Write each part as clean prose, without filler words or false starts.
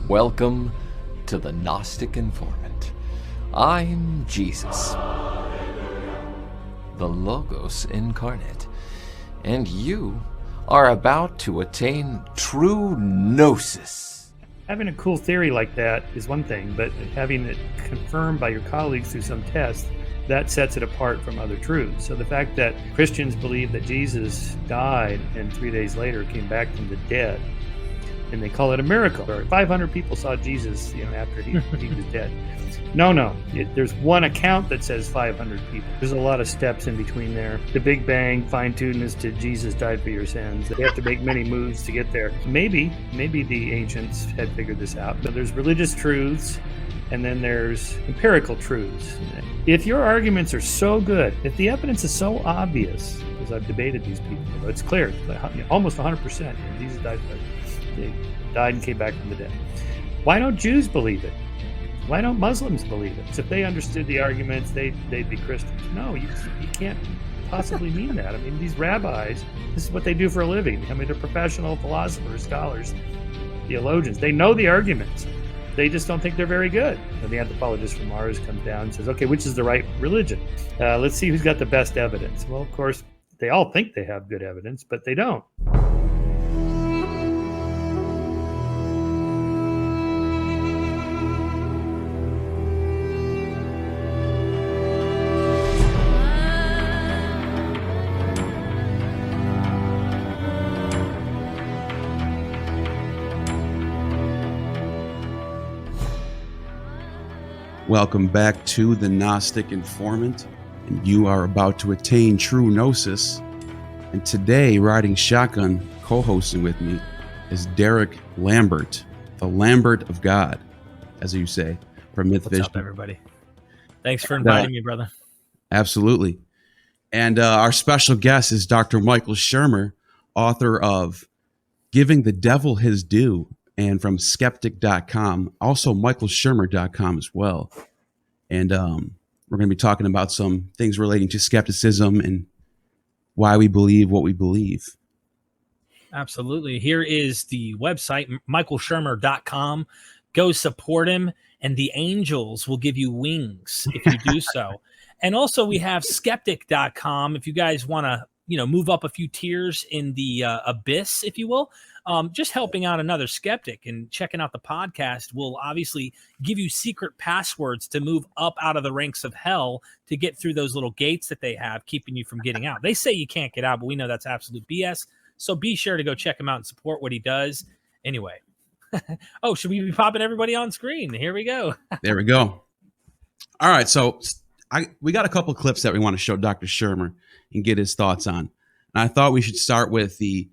Welcome to the Gnostic Informant. I'm Jesus, the Logos incarnate, and you are about to attain true gnosis. Having a cool theory like that is one thing, but having it confirmed by your colleagues through some test, that sets it apart from other truths. So the fact that Christians believe that Jesus died and 3 days later came back from the dead, and they call it a miracle. 500 people saw Jesus, after he was dead. No. There's one account that says 500 people. There's a lot of steps in between there. The Big Bang, fine-tunedness to Jesus died for your sins. They have to make many moves to get there. Maybe the ancients had figured this out. But there's religious truths, and then there's empirical truths. If your arguments are so good, if the evidence is so obvious, because I've debated these people, it's clear, almost 100%, Jesus died and came back from the dead. Why don't Jews believe it? Why don't Muslims believe it? So if they understood the arguments, they'd be Christians. No, you can't possibly mean that. I mean, these rabbis, this is what they do for a living. I mean, they're professional philosophers, scholars, theologians. They know the arguments. They just don't think they're very good. And the anthropologist from Mars comes down and says, okay, which is the right religion? Let's see who's got the best evidence. Well, of course, they all think they have good evidence, but they don't. Welcome back to the Gnostic Informant, and you are about to attain true gnosis. And today, riding shotgun, co-hosting with me, is Derek Lambert, the Lambert of God, as you say, from Myth Vision. What's up, everybody? Thanks for inviting me, brother. Absolutely. And our special guest is Dr. Michael Shermer, author of Giving the Devil His Due, and from skeptic.com, also michaelshermer.com as well. And we're going to be talking about some things relating to skepticism and why we believe what we believe. Absolutely. Here is the website, michaelshermer.com. Go support him, and the angels will give you wings if you do so. And also we have skeptic.com if you guys want to, move up a few tiers in the abyss, if you will. Just helping out another skeptic and checking out the podcast will obviously give you secret passwords to move up out of the ranks of hell to get through those little gates that they have, keeping you from getting out. They say you can't get out, but we know that's absolute BS. So be sure to go check him out and support what he does. Anyway. Oh, should we be popping everybody on screen? Here we go. There we go. All right. So we got a couple of clips that we want to show Dr. Shermer and get his thoughts on. And I thought we should start with the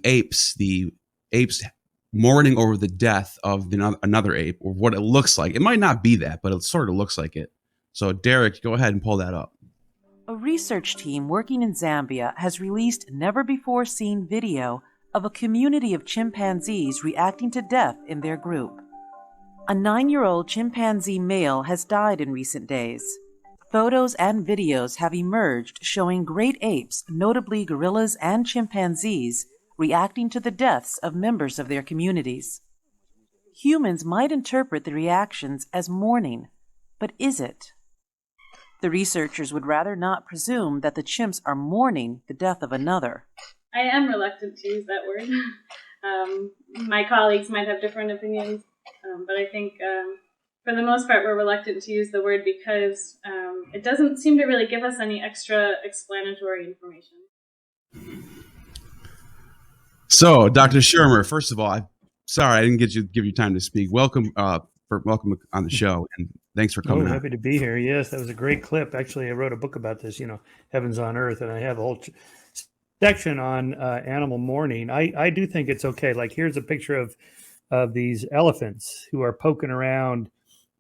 apes mourning over the death of another ape, or what it looks like. It might not be that, but it sort of looks like it. So Derek, go ahead and pull that up. A research team working in Zambia has released never-before-seen video of a community of chimpanzees reacting to death in their group. A 9-year-old chimpanzee male has died in recent days. Photos and videos have emerged showing great apes, notably gorillas and chimpanzees, reacting to the deaths of members of their communities. Humans might interpret the reactions as mourning, but is it? The researchers would rather not presume that the chimps are mourning the death of another. I am reluctant to use that word. My colleagues might have different opinions, but I think for the most part we're reluctant to use the word because it doesn't seem to really give us any extra explanatory information. So, Dr. Shermer, first of all, I'm sorry I didn't give you time to speak. Welcome on the show, and thanks for coming. Happy to be here. Yes, that was a great clip. Actually, I wrote a book about this, Heavens on Earth, and I have a whole section on animal mourning. I do think it's okay. Like, here's a picture of these elephants who are poking around.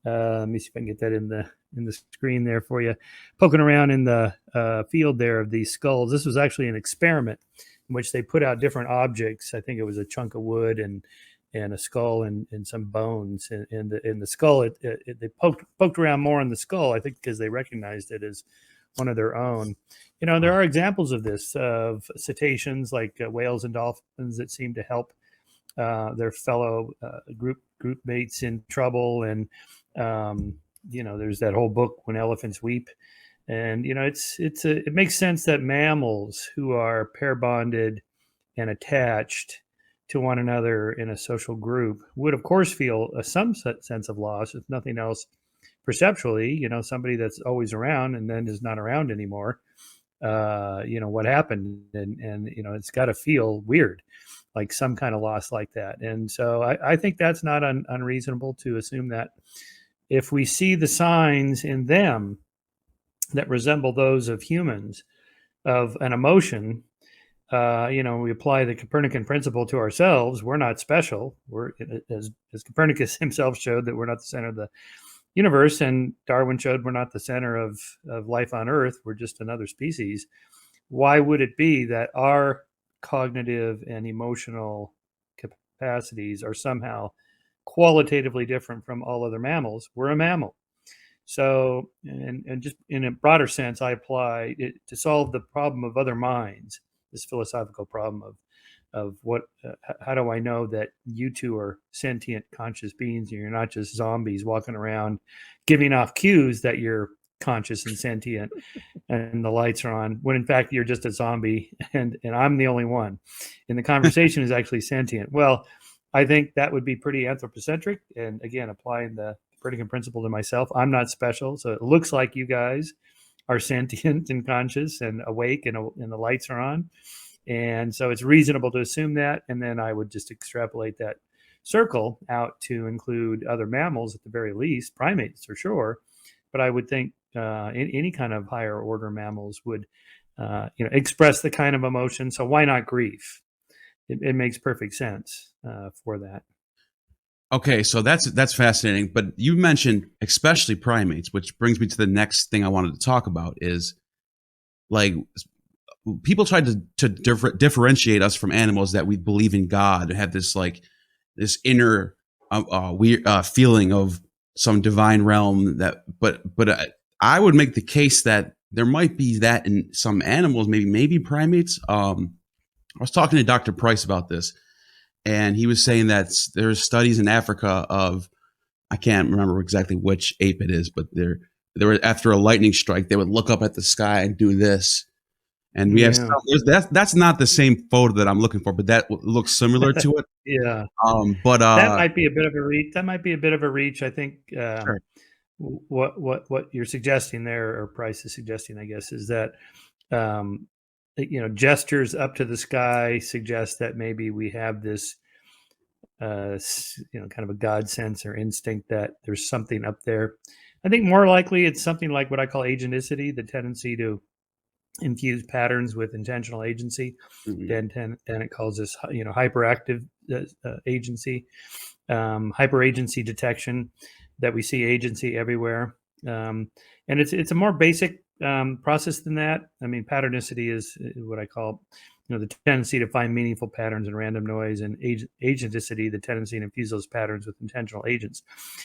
Let me see if I can get that in the screen there for you. Poking around in the field there of these skulls. This was actually an experiment in which they put out different objects. I think it was a chunk of wood and a skull and some bones. In the skull, they poked around more in the skull, I think, because they recognized it as one of their own. There are examples of this, of cetaceans like whales and dolphins that seem to help their fellow group mates in trouble, and there's that whole book When Elephants Weep, and it makes sense that mammals who are pair bonded and attached to one another in a social group would, of course, feel some sense of loss, if nothing else, perceptually. Somebody that's always around and then is not around anymore. What happened, and it's got to feel weird, like some kind of loss like that. And so I think that's not unreasonable to assume that if we see the signs in them that resemble those of humans of an emotion, we apply the Copernican principle to ourselves. We're not special. We're, as Copernicus himself showed, that we're not the center of the universe, and Darwin showed we're not the center of life on Earth. We're just another species. Why would it be that our cognitive and emotional capacities are somehow qualitatively different from all other mammals? We're a mammal. So, and just in a broader sense, I apply it to solve the problem of other minds, this philosophical problem of what, how do I know that you two are sentient, conscious beings, and you're not just zombies walking around giving off cues that you're conscious and sentient and the lights are on, when in fact you're just a zombie and I'm the only one, and the conversation is actually sentient. Well, I think that would be pretty anthropocentric, and again, applying the Copernican principle to myself. I'm not special, so it looks like you guys are sentient and conscious and awake, and the lights are on, and so it's reasonable to assume that. And then I would just extrapolate that circle out to include other mammals at the very least, primates for sure, but I would think any kind of higher order mammals would express the kind of emotion. So why not grief? It makes perfect sense for that. Okay, so that's fascinating. But you mentioned especially primates, which brings me to the next thing I wanted to talk about is, like, people try to differentiate us from animals that we believe in God and have this this inner weird feeling of some divine realm. But I would make the case that there might be that in some animals, maybe primates. I was talking to Dr. Price about this, and he was saying that there's studies in Africa of, I can't remember exactly which ape it is, but there were, after a lightning strike, they would look up at the sky and do this. And we have that's not the same photo that I'm looking for, but that looks similar to it. Yeah. But that might be a bit of a reach. That might be a bit of a reach. I think sure. what you're suggesting there, or Price is suggesting, I guess, is that gestures up to the sky suggest that maybe we have this kind of a God sense or instinct that there's something up there. I think more likely it's something like what I call agenticity, the tendency to infuse patterns with intentional agency. Mm-hmm. And it calls this hyperactive agency, hyperagency detection, that we see agency everywhere. And it's a more basic process than that. I mean, patternicity is what I call the tendency to find meaningful patterns in random noise, and agenticity, the tendency to infuse those patterns with intentional agents.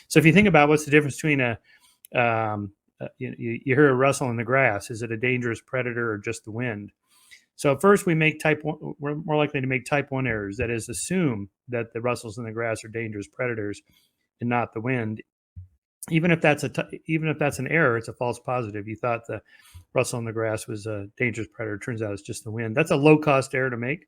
So if you think about what's the difference between you hear a rustle in the grass, is it a dangerous predator or just the wind? So first we're more likely to make type 1 errors, that is, assume that the rustles in the grass are dangerous predators and not the wind. Even if that's an error, it's a false positive. You thought the rustle in the grass was a dangerous predator. Turns out it's just the wind. That's a low-cost error to make.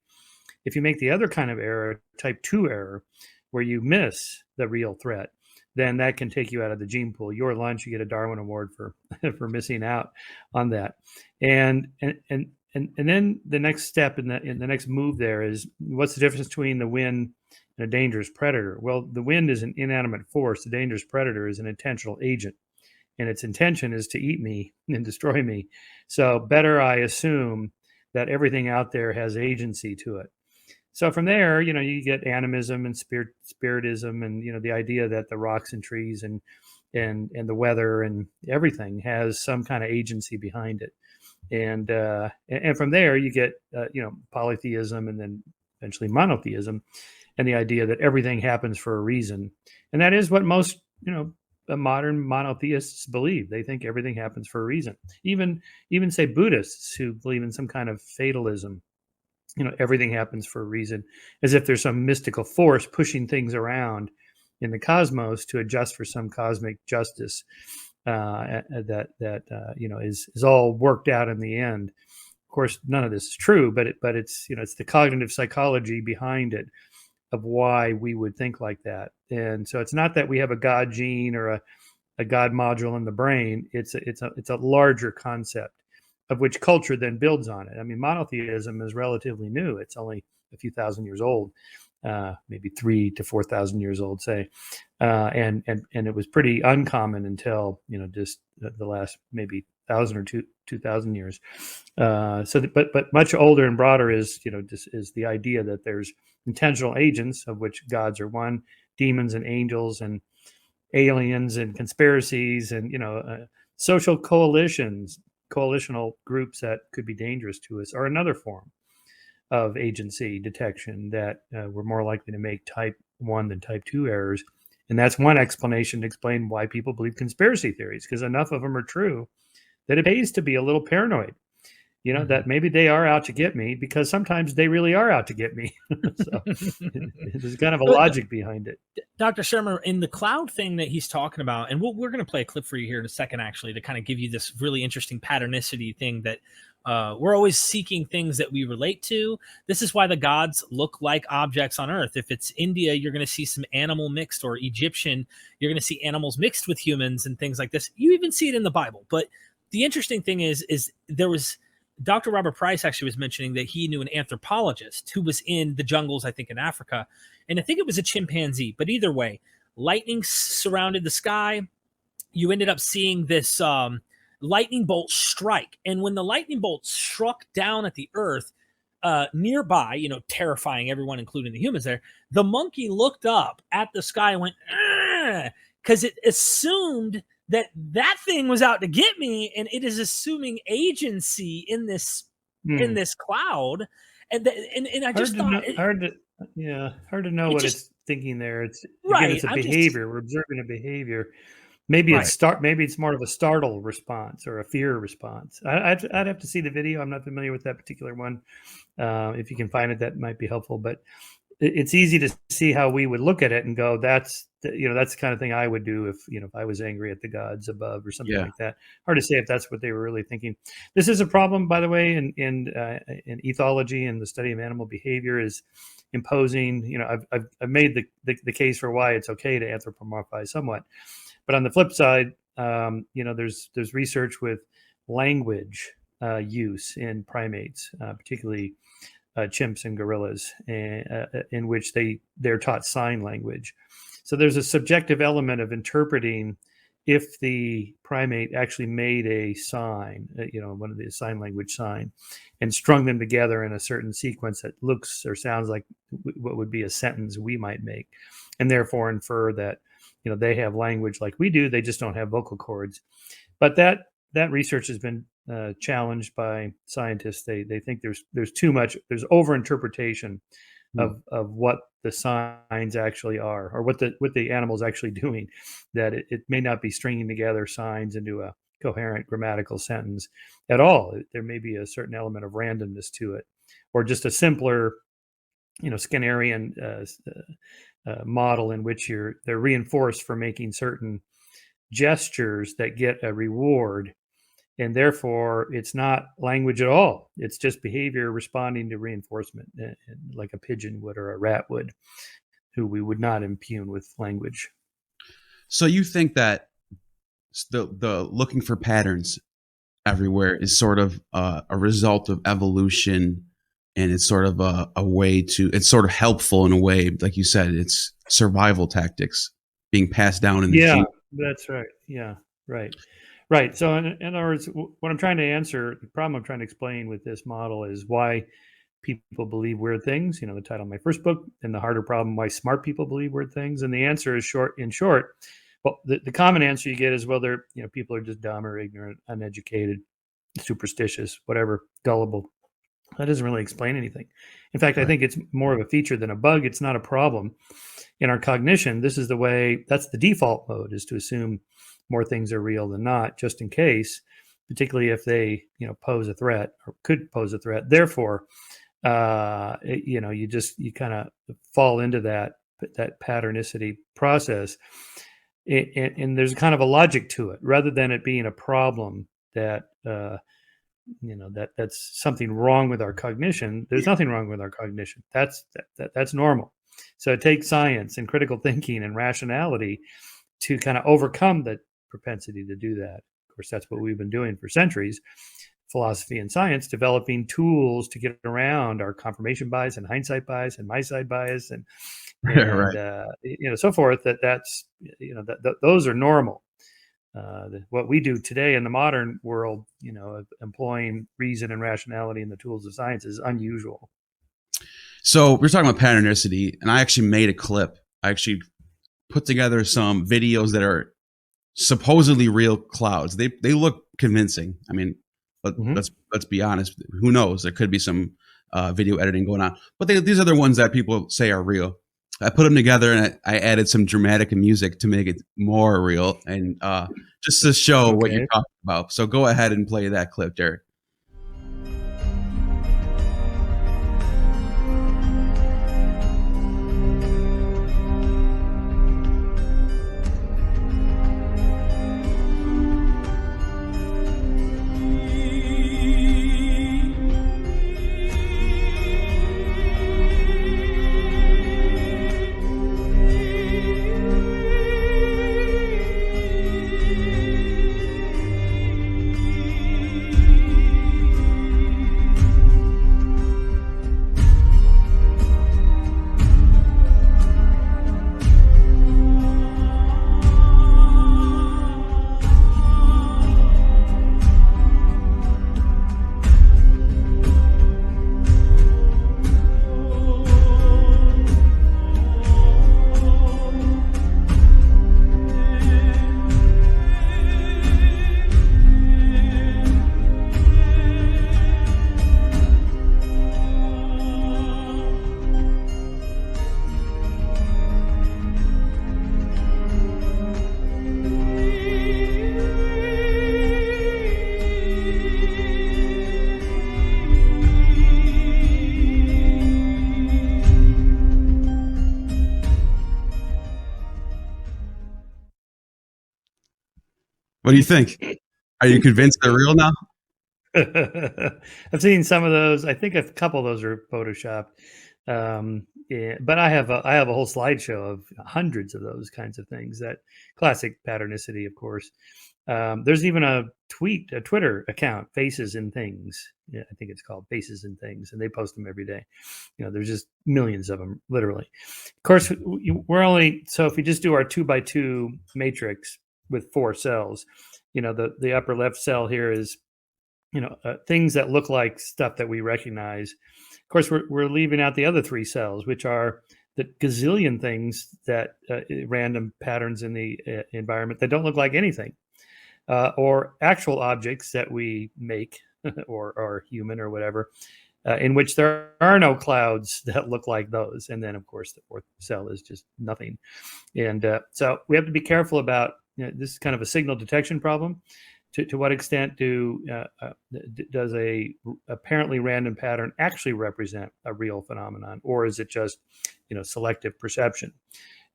If you make the other kind of error, type 2 error, where you miss the real threat, then that can take you out of the gene pool. Your lunch, you get a Darwin Award for missing out on that. And then the next step in the next move there is, what's the difference between the wind and a dangerous predator? Well, the wind is an inanimate force. The dangerous predator is an intentional agent, and its intention is to eat me and destroy me. So better I assume that everything out there has agency to it. So from there, you get animism and spiritism, and the idea that the rocks and trees and the weather and everything has some kind of agency behind it. And from there you get polytheism, and then eventually monotheism, and the idea that everything happens for a reason. And that is what most modern monotheists believe. They think everything happens for a reason. Even say Buddhists, who believe in some kind of fatalism, everything happens for a reason, as if there's some mystical force pushing things around in the cosmos to adjust for some cosmic justice that is all worked out in the end. Of course, none of this is true, but it's it's the cognitive psychology behind it of why we would think like that. And so it's not that we have a God gene or a God module in the brain. It's a larger concept of which culture then builds on it. I mean, monotheism is relatively new. It's only a few thousand years old, maybe 3,000 to 4,000 years old, say, and it was pretty uncommon until just the last maybe 1,000 or 2,000 years. But much older and broader is just is the idea that there's intentional agents, of which gods are one, demons and angels and aliens and conspiracies and social coalitional groups that could be dangerous to us are another form of agency detection that we're more likely to make type 1 than type 2 errors. And that's one explanation to explain why people believe conspiracy theories, because enough of them are true that it pays to be a little paranoid, that maybe they are out to get me, because sometimes they really are out to get me. So there's kind of a logic behind it. Dr. Shermer, in the cloud thing that he's talking about, and we're going to play a clip for you here in a second, actually, to kind of give you this really interesting patternicity thing that we're always seeking things that we relate to. This is why the gods look like objects on Earth. If it's India, you're going to see some animal mixed, or Egyptian, you're going to see animals mixed with humans and things like this. You even see it in the Bible. But the interesting thing is there was Dr. Robert Price actually was mentioning that he knew an anthropologist who was in the jungles, I think in Africa, and I think it was a chimpanzee. But either way, lightning surrounded the sky. You ended up seeing this lightning bolt strike. And when the lightning bolt struck down at the earth nearby, terrifying everyone, including the humans there, the monkey looked up at the sky and went, because it assumed that thing was out to get me, and it is assuming agency in this cloud, and I just hard to know what it's thinking there. It's right. Again, it's a behavior. We're observing a behavior. Maybe it's more of a startle response or a fear response. I'd have to see the video. I'm not familiar with that particular one. If you can find it, that might be helpful. But it's easy to see how we would look at it and go, that's the kind of thing I would do if I was angry at the gods above or something like that. Hard to say if that's what they were really thinking. This is a problem, by the way, in ethology and the study of animal behavior is imposing. I've made the case for why it's okay to anthropomorphize somewhat, but on the flip side, there's research with language use in primates, particularly chimps and gorillas, in which they're taught sign language. So there's a subjective element of interpreting if the primate actually made a sign, one of the sign language sign, and strung them together in a certain sequence that looks or sounds like what would be a sentence we might make, and therefore infer that they have language like we do. They just don't have vocal cords. But that research has been challenged by scientists. They think there's too much, there's overinterpretation of what the signs actually are, or what the animal's actually doing, that it may not be stringing together signs into a coherent grammatical sentence at all. There may be a certain element of randomness to it, or just a simpler, Skinnerian model in which they're reinforced for making certain gestures that get a reward. And therefore, it's not language at all. It's just behavior responding to reinforcement, like a pigeon would or a rat would, who we would not impugn with language. So you think that the looking for patterns everywhere is sort of a result of evolution, and it's sort of a way to, it's sort of helpful in a way, like you said, it's survival tactics being passed down in the gene. That's right. Yeah, right. Right. So in other words, what I'm trying to answer, the problem I'm trying to explain with this model is why people believe weird things, the title of my first book, and the harder problem, why smart people believe weird things. And the answer is in short, well, the common answer you get is, well, people are just dumb or ignorant, uneducated, superstitious, whatever, gullible. That doesn't really explain anything. In fact, I think it's more of a feature than a bug. It's not a problem. In our cognition, this is the way, that's the default mode, is to assume more things are real than not, just in case, particularly if they, pose a threat or could pose a threat. Therefore, you kind of fall into that patternicity process. And there's kind of a logic to it, rather than it being a problem that that's something wrong with our cognition. There's nothing wrong with our cognition. That's normal. So it takes science and critical thinking and rationality to kind of overcome the propensity to do that. Of course, that's what we've been doing for centuries. Philosophy and science, developing tools to get around our confirmation bias and hindsight bias and my side bias and Right. So forth. Those are normal. What we do today in the modern world, of employing reason and rationality and the tools of science, is unusual. So we're talking about patternicity, and I actually made a clip. I actually put together some videos that are supposedly real clouds. They look convincing. I mean, let's be honest. Who knows? There could be some video editing going on, but these are the ones that people say are real. I put them together and I added some dramatic music to make it more real and just to show what you're talking about. So go ahead and play that clip, Derek. What do you think? Are you convinced they're real now? I've seen some of those. I think a couple of those are photoshopped. But I have a whole slideshow of hundreds of those kinds of things. That classic patternicity, of course. There's even a Twitter account, Faces and Things. Yeah, I think it's called Faces and Things, and they post them every day. There's just millions of them, literally. Of course, so if we just do our 2x2 matrix with 4 cells, the upper left cell here is, things that look like stuff that we recognize. Of course, we're leaving out the other 3 cells, which are the gazillion things that random patterns in the environment that don't look like anything, or actual objects that we make or are human or whatever, in which there are no clouds that look like those. And then, of course, the 4th cell is just nothing. And so we have to be careful about, this is kind of a signal detection problem. To what extent does a apparently random pattern actually represent a real phenomenon, or is it just selective perception?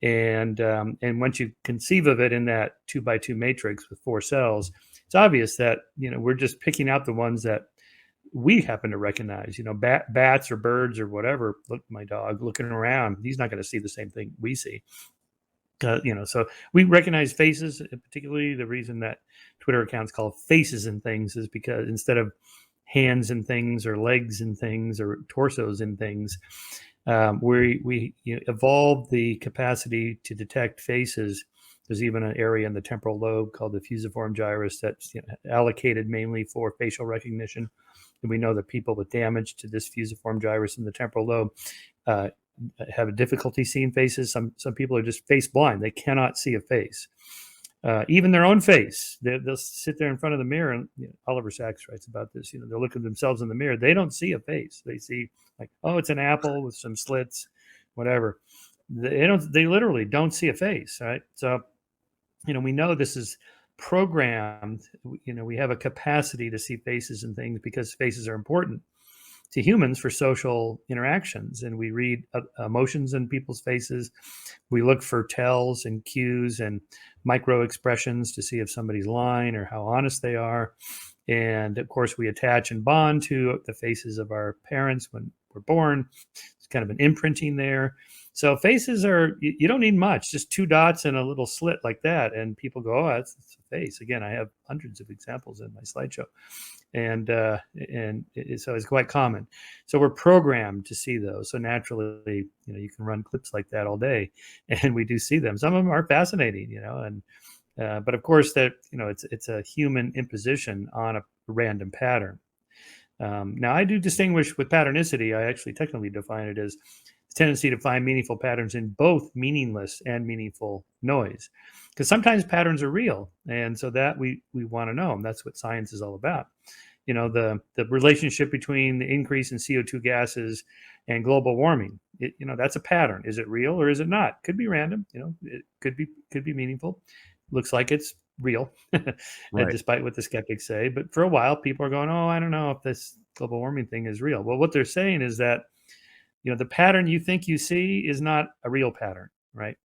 And once you conceive of it in that 2x2 matrix with 4 cells, it's obvious that we're just picking out the ones that we happen to recognize. Bats or birds or whatever. Look, my dog looking around, he's not going to see the same thing we see. So we recognize faces. Particularly, the reason that Twitter account's called Faces and Things is because instead of hands and things or legs and things or torsos and things, we evolved the capacity to detect faces. There's even an area in the temporal lobe called the fusiform gyrus that's allocated mainly for facial recognition. And we know that people with damage to this fusiform gyrus in the temporal lobe have a difficulty seeing faces. Some people are just face blind. They cannot see a face, even their own face. They'll sit there in front of the mirror, and Oliver Sacks writes about this. They'll look at themselves in the mirror. They don't see a face. They see like, oh, it's an apple with some slits, whatever. They literally don't see a face, right? So, we know this is programmed. We have a capacity to see faces and things because faces are important. to humans for social interactions. And we read emotions in people's faces. We look for tells and cues and micro expressions to see if somebody's lying or how honest they are. And of course, we attach and bond to the faces of our parents when we're born. It's kind of an imprinting there. So faces are, you don't need much, just 2 dots and a little slit like that. And people go, oh, that's a face. Again, I have hundreds of examples in my slideshow. And so it's quite common. So we're programmed to see those. So naturally, you can run clips like that all day, and we do see them. Some of them are fascinating, and but of course that it's a human imposition on a random pattern. Now I do distinguish with patternicity. I actually technically define it as the tendency to find meaningful patterns in both meaningless and meaningful noise, because sometimes patterns are real, and so that we want to know, and that's what science is all about. The relationship between the increase in CO2 gases and global warming. That's a pattern. Is it real or is it not? Could be random. It could be meaningful. Looks like it's real, Right. despite what the skeptics say. But for a while, people are going, "Oh, I don't know if this global warming thing is real." Well, what they're saying is that the pattern you think you see is not a real pattern, right?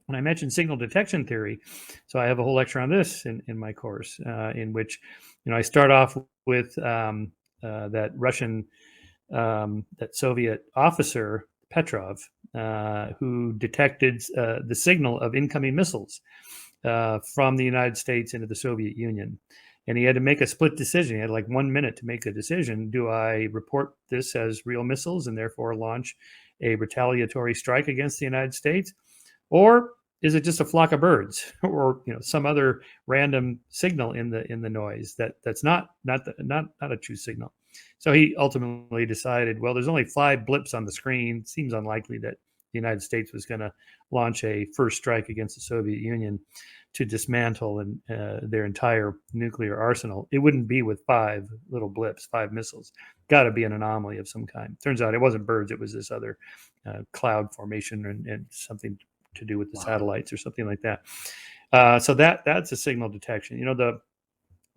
When I mentioned signal detection theory, so I have a whole lecture on this in my course, in which I start off with that Russian, that Soviet officer Petrov, who detected the signal of incoming missiles from the United States into the Soviet Union. And he had to make a split decision. He had like 1 minute to make a decision. Do I report this as real missiles and therefore launch a retaliatory strike against the United States? Or is it just a flock of birds or some other random signal in the noise that's not a true signal? So he ultimately decided, well, there's only 5 blips on the screen. It seems unlikely that the United States was going to launch a first strike against the Soviet Union to dismantle their entire nuclear arsenal. It wouldn't be with 5 little blips, 5 missiles. Got to be an anomaly of some kind. Turns out it wasn't birds. It was this other cloud formation and something to do with the satellites or something like that. So that's a signal detection.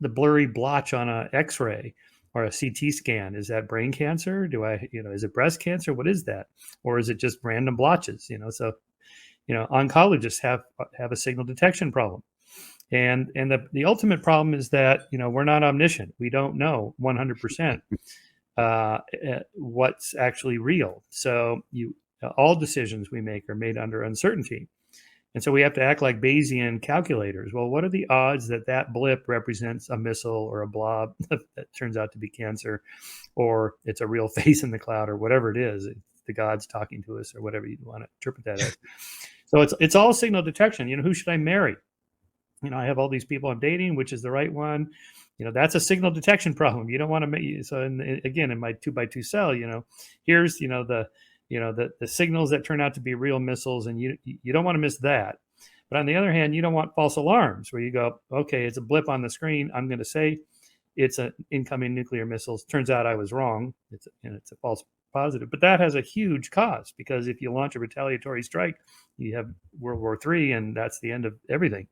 The blurry blotch on an X-ray or a CT scan, is that brain cancer? Is it breast cancer? What is that? Or is it just random blotches? So oncologists have a signal detection problem. And the ultimate problem is that, we're not omniscient. We don't know 100% what's actually real. So all decisions we make are made under uncertainty. And so we have to act like Bayesian calculators. Well, what are the odds that blip represents a missile or a blob that turns out to be cancer, or it's a real face in the cloud, or whatever it is, it's the gods talking to us, or whatever you want to interpret that as. So it's all signal detection. Who should I marry? I have all these people I'm dating, which is the right one? That's a signal detection problem. You don't want to make, so again, in my 2x2 cell, here's, the signals that turn out to be real missiles, and you don't want to miss that. But on the other hand, you don't want false alarms where you go, okay, it's a blip on the screen. I'm going to say it's an incoming nuclear missiles. Turns out I was wrong. It's a false positive. But that has a huge cost, because if you launch a retaliatory strike, you have World War III, and that's the end of everything.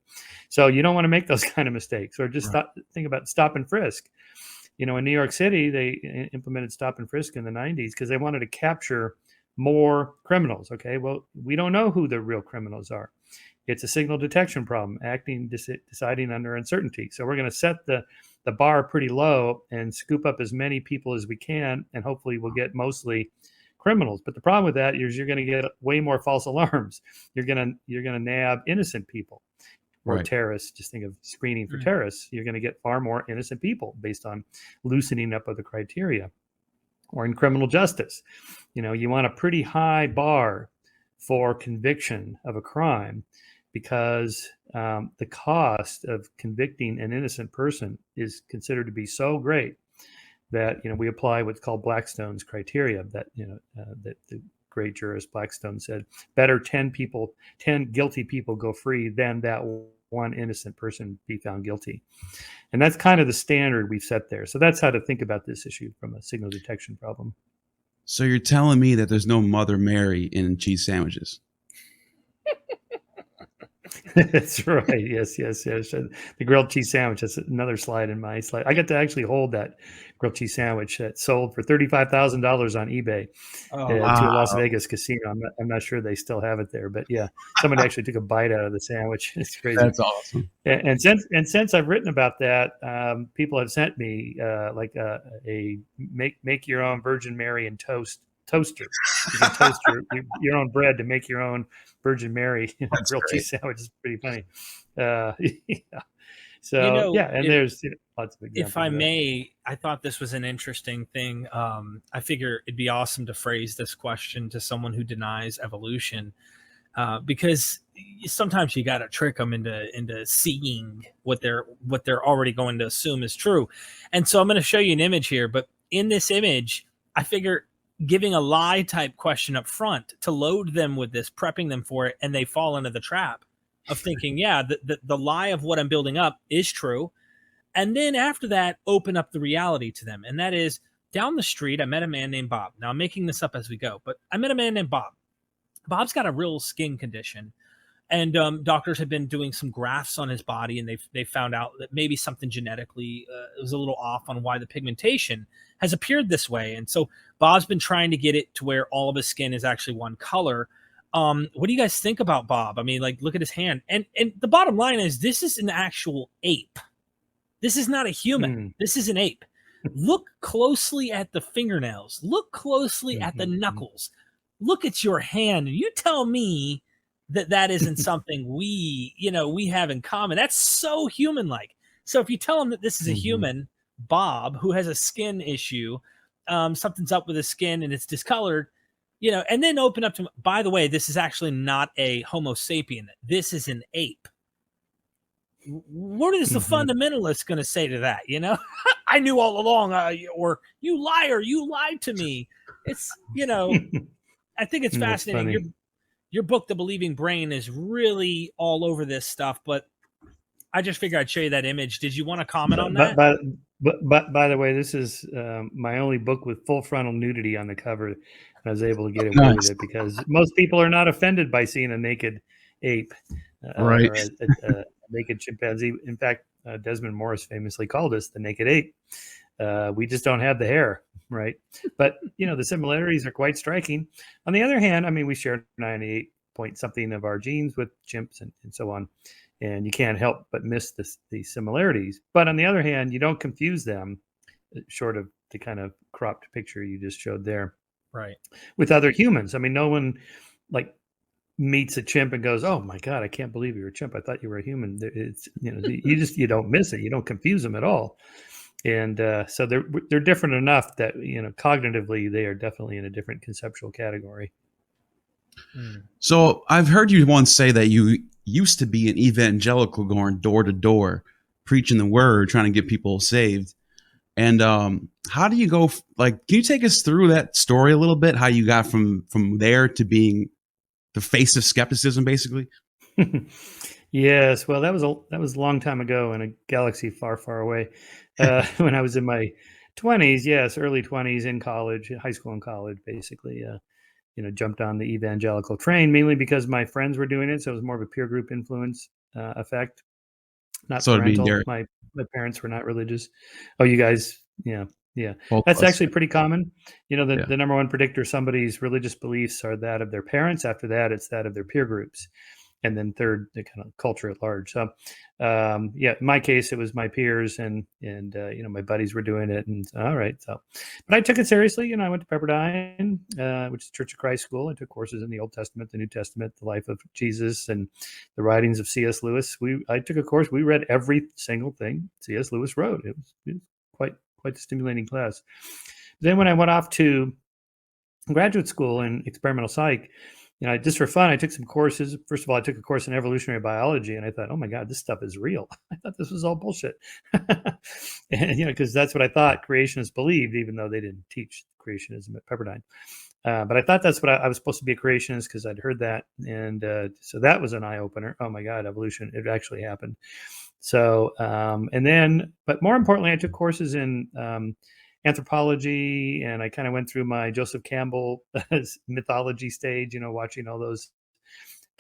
So you don't want to make those kind of mistakes. Or just think about stop and frisk. In New York City, they implemented stop and frisk in the 90s because they wanted to capture more criminals. Okay, well, we don't know who the real criminals are. It's a signal detection problem, deciding under uncertainty. So we're going to set the bar pretty low and scoop up as many people as we can, and hopefully we'll get mostly criminals. But the problem with that is you're going to get way more false alarms. You're going to nab innocent people, or Right. terrorists. Just think of screening for terrorists. You're going to get far more innocent people based on loosening up of the criteria. Or in criminal justice, you want a pretty high bar for conviction of a crime, because the cost of convicting an innocent person is considered to be so great that we apply what's called Blackstone's criteria. That that the great jurist Blackstone said, better 10 guilty people go free than that one innocent person be found guilty. And that's kind of the standard we've set there. So that's how to think about this issue from a signal detection problem. So you're telling me that there's no Mother Mary in cheese sandwiches? That's right. Yes, yes, yes. And the grilled cheese sandwich. That's another slide in my slide. I got to actually hold that grilled cheese sandwich that sold for $35,000 on eBay Oh, to a Wow. Las Vegas casino. I'm not sure they still have it there, but yeah, somebody actually took a bite out of the sandwich. It's crazy. That's awesome. And since I've written about that, people have sent me a make your own Virgin Mary and toaster. You can toast your own bread to make your own Virgin Mary That's grilled great. cheese sandwich. Is pretty funny. Yeah. So You know, yeah, and there's lots of examples. if I of that. may, I thought this was an interesting thing. I figure it'd be awesome to phrase this question to someone who denies evolution, because sometimes you got to trick them into seeing what they're already going to assume is true. And so I'm going to show you an image here. But in this image, I figure giving a lie type question up front to load them with this, prepping them for it, and they fall into the trap of thinking, yeah, the lie of what I'm building up is true. And then after that, open up the reality to them. And that is, down the street, I met a man named Bob. Now I'm making this up as we go, but I met a man named Bob. Bob's got a real skin condition. And doctors have been doing some grafts on his body, and they found out that maybe something genetically was a little off on why the pigmentation has appeared this way. And so Bob's been trying to get it to where all of his skin is actually one color. What do you guys think about Bob? I mean, like, look at his hand. And the bottom line is, this is an actual ape. This is not a human. This is an ape. Look closely at the fingernails. Look closely at the knuckles. Look at your hand. And you tell me that isn't something we have in common. That's so human-like. So if you tell him that this is a human, Bob, who has a skin issue, something's up with his skin and it's discolored, and then open up to him, by the way, this is actually not a Homo sapien. This is an ape. What is the fundamentalist going to say to that? I knew all along, or you liar, you lied to me. It's, I think it's fascinating. Your book, The Believing Brain, is really all over this stuff, but I just figured I'd show you that image. Did you want to comment on that? But by the way, this is my only book with full frontal nudity on the cover. And I was able to get away with it because most people are not offended by seeing a naked ape, Right. or a naked chimpanzee. In fact, Desmond Morris famously called us the naked ape. We just don't have the hair, right? But the similarities are quite striking. On the other hand, I mean, we share 98 point something of our genes with chimps and so on, and you can't help but miss the similarities. But on the other hand, you don't confuse them, short of the kind of cropped picture you just showed there, right, with other humans. I mean, no one meets a chimp and goes, "Oh my God, I can't believe you're a chimp. I thought you were a human." It's you don't miss it. You don't confuse them at all. And so they're different enough that cognitively they are definitely in a different conceptual category. So I've heard you once say that you used to be an evangelical, going door to door, preaching the word, trying to get people saved. And how do you go? Can you take us through that story a little bit? How you got from there to being the face of skepticism, basically? Yes, well, that was a long time ago in a galaxy far, far away. When I was in my 20s, yes, early 20s, in college, high school and college, basically, jumped on the evangelical train, mainly because my friends were doing it. So it was more of a peer group influence effect, not parental. My parents were not religious. Oh, you guys, yeah. That's actually pretty common. The number one predictor somebody's religious beliefs are that of their parents. After that, it's that of their peer groups. And then third, the kind of culture at large. So, in my case, it was my peers and my buddies were doing it. And all right, but I took it seriously. I went to Pepperdine, which is Church of Christ school. I took courses in the Old Testament, the New Testament, the life of Jesus, and the writings of C.S. Lewis. I took a course. We read every single thing C.S. Lewis wrote. It was quite a stimulating class. Then when I went off to graduate school in experimental psych, just for fun, I took some courses. First of all, I took a course in evolutionary biology, and I thought, oh my God, this stuff is real. I thought this was all bullshit. And, because that's what I thought creationists believed, even though they didn't teach creationism at Pepperdine. But I thought that's what I was supposed to be a creationist because I'd heard that. And so that was an eye opener. Oh my God, evolution, it actually happened. So, but more importantly, I took courses in anthropology, and I kind of went through my Joseph Campbell mythology stage, watching all those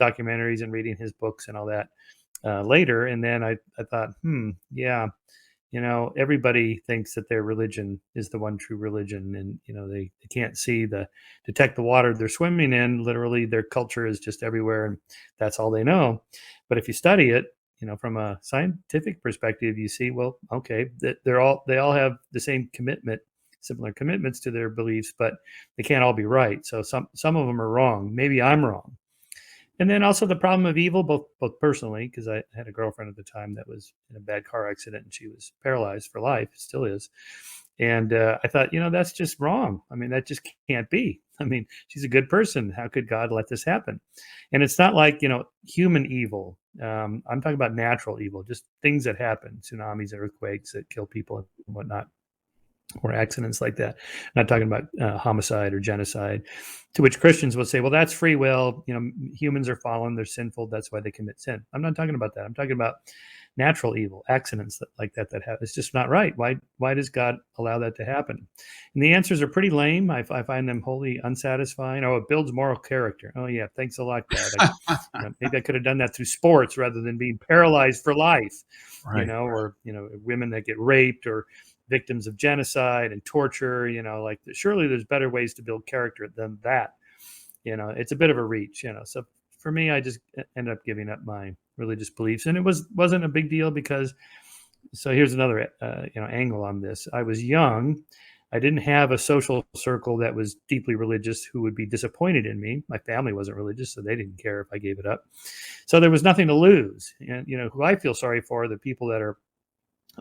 documentaries and reading his books and all that later. And then I thought, yeah, everybody thinks that their religion is the one true religion, and they can't detect the water they're swimming in. Literally, their culture is just everywhere, and that's all they know. But if you study it, from a scientific perspective, you see, well, okay, that they all have the same similar commitments to their beliefs, but they can't all be right. So some of them are wrong. Maybe I'm wrong. And then also the problem of evil, both personally, because I had a girlfriend at the time that was in a bad car accident and she was paralyzed for life, still is. And I thought, that's just wrong. I mean, that just can't be. I mean, she's a good person. How could God let this happen? And it's not like, human evil. I'm talking about natural evil, just things that happen, tsunamis, earthquakes that kill people and whatnot, or accidents like that. I'm not talking about homicide or genocide, to which Christians will say, well, that's free will. Humans are fallen, they're sinful, that's why they commit sin. I'm not talking about that. I'm talking about natural evil, accidents like that happen. It's just not right. Why does God allow that to happen? And the answers are pretty lame. I find them wholly unsatisfying. Oh, it builds moral character. Oh yeah, thanks a lot, God. Maybe I could have done that through sports rather than being paralyzed for life. Right. Or women that get raped, or victims of genocide and torture, surely there's better ways to build character than that. It's a bit of a reach, So for me, I just ended up giving up my religious beliefs, and it wasn't a big deal because. So here's another angle on this. I was young. I didn't have a social circle that was deeply religious who would be disappointed in me. My family wasn't religious, so they didn't care if I gave it up. So there was nothing to lose. And who I feel sorry for are the people that are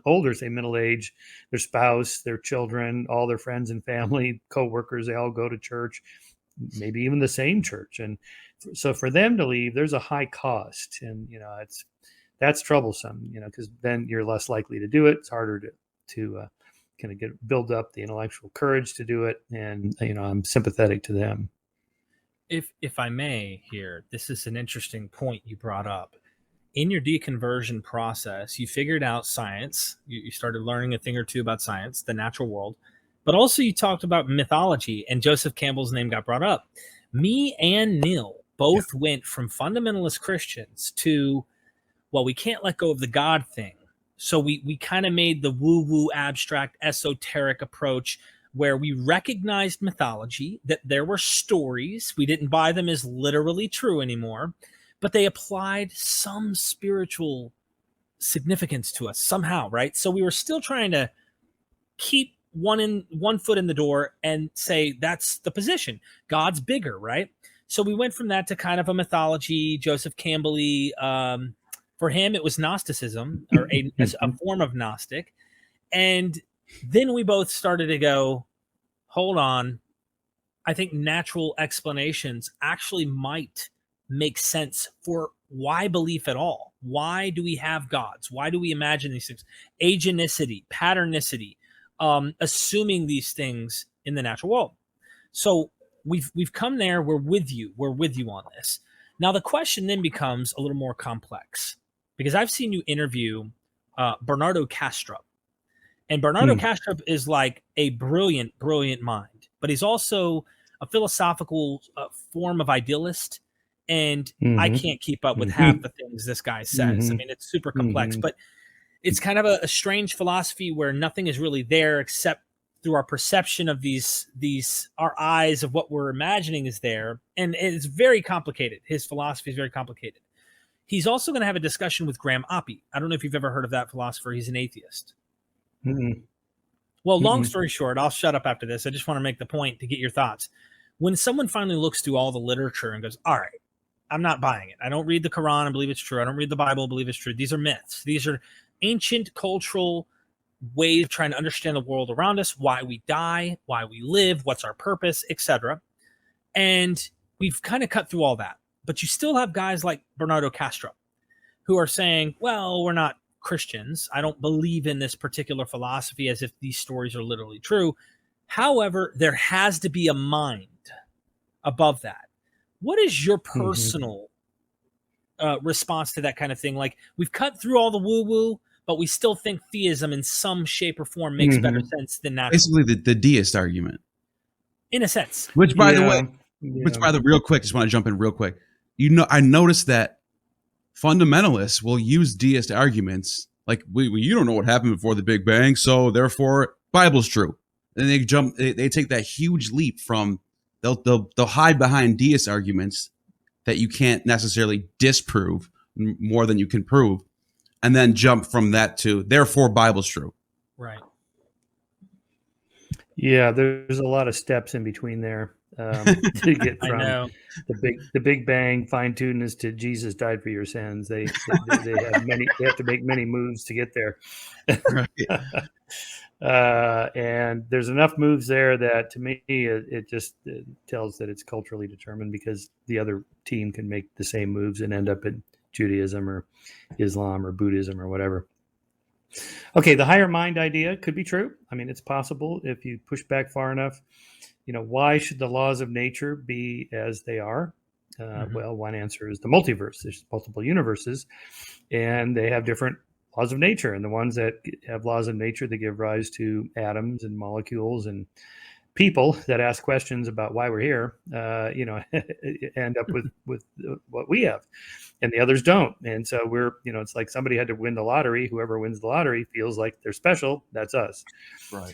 older, say middle age, their spouse, their children, all their friends and family, co-workers, they all go to church, maybe even the same church. And so for them to leave, there's a high cost. And, that's troublesome, because then you're less likely to do it. It's harder to kind of build up the intellectual courage to do it. And, I'm sympathetic to them. If I may here, this is an interesting point you brought up. In your deconversion process, you figured out science. You started learning a thing or two about science, the natural world, but also you talked about mythology, and Joseph Campbell's name got brought up. Me and Neil both went from fundamentalist Christians to, well, we can't let go of the God thing. So we kind of made the woo-woo, abstract, esoteric approach where we recognized mythology, that there were stories. We didn't buy them as literally true anymore, but they applied some spiritual significance to us somehow, right? So we were still trying to keep one foot in the door and say, that's the position. God's bigger, right? So we went from that to kind of a mythology, Joseph Campbell-y. For him, it was Gnosticism, or a form of Gnostic. And then we both started to go, hold on, I think natural explanations actually might make sense for why belief at all. Why do we have gods? Why do we imagine these things? Agenticity, patternicity, assuming these things in the natural world. So we've come there. We're with you on this. Now the question then becomes a little more complex, because I've seen you interview Bernardo Kastrup, and Bernardo Kastrup is like a brilliant mind, but he's also a philosophical form of idealist. And I can't keep up with half the things this guy says. I mean, it's super complex, but it's kind of a strange philosophy where nothing is really there except through our perception of our eyes of what we're imagining is there. And it's very complicated. His philosophy is very complicated. He's also going to have a discussion with Graham Oppy. I don't know if you've ever heard of that philosopher. He's an atheist. Well, long story short, I'll shut up after this. I just want to make the point to get your thoughts. When someone finally looks through all the literature and goes, all right, I'm not buying it. I don't read the Quran and believe it's true. I don't read the Bible and believe it's true. These are myths. These are ancient cultural ways of trying to understand the world around us, why we die, why we live, what's our purpose, etc. And we've kind of cut through all that. But you still have guys like Bernardo Kastrup who are saying, well, we're not Christians. I don't believe in this particular philosophy as if these stories are literally true. However, there has to be a mind above that. What is your personal response to that kind of thing? Like, we've cut through all the woo-woo, but we still think theism in some shape or form makes better sense than natural. Basically, the deist argument. In a sense. Which, by the way, real quick, just want to jump in real quick. I noticed that fundamentalists will use deist arguments like, you don't know what happened before the Big Bang, so therefore Bible's true. And they take that huge leap from, they'll hide behind deist arguments that you can't necessarily disprove more than you can prove, and then jump from that to therefore Bible's true. Right. Yeah, there's a lot of steps in between there to get I from know. the Big Bang fine-tunedness to Jesus died for your sins. They have to make many moves to get there. Right. And there's enough moves there that to me it just tells that it's culturally determined, because the other team can make the same moves and end up in Judaism or Islam or Buddhism or whatever. Okay, the higher mind idea could be true. I mean, it's possible if you push back far enough. Why should the laws of nature be as they are? Well, one answer is the multiverse. There's multiple universes, and they have different laws of nature. And the ones that have laws of nature that give rise to atoms and molecules and people that ask questions about why we're here, end up with what we have, and the others don't. And so we're, it's like somebody had to win the lottery. Whoever wins the lottery feels like they're special. That's us. Right.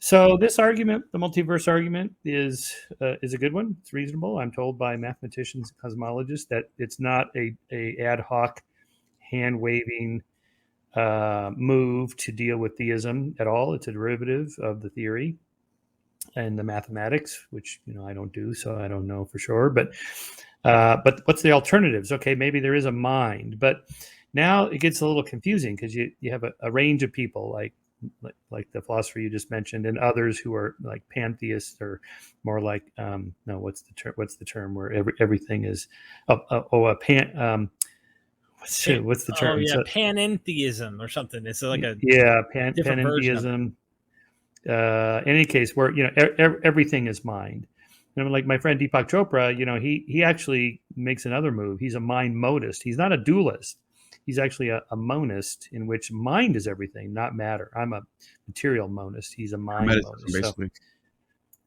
So this argument, the multiverse argument, is a good one. It's reasonable. I'm told by mathematicians and cosmologists that it's not a ad hoc, hand waving move to deal with theism at all. It's a derivative of the theory and the mathematics, which I don't do, so I don't know for sure. But what's the alternatives? Okay, maybe there is a mind, but now it gets a little confusing, because you have a range of people like the philosopher you just mentioned, and others who are like pantheists, or more like what's the term where everything is what's the term? Oh yeah, panentheism or something. It's like a panentheism. In any case, where everything is mind. Like my friend Deepak Chopra, he actually makes another move. He's a mind modist. He's not a dualist. He's actually a monist, in which mind is everything, not matter. I'm a material monist. He's a mind monist. Basically.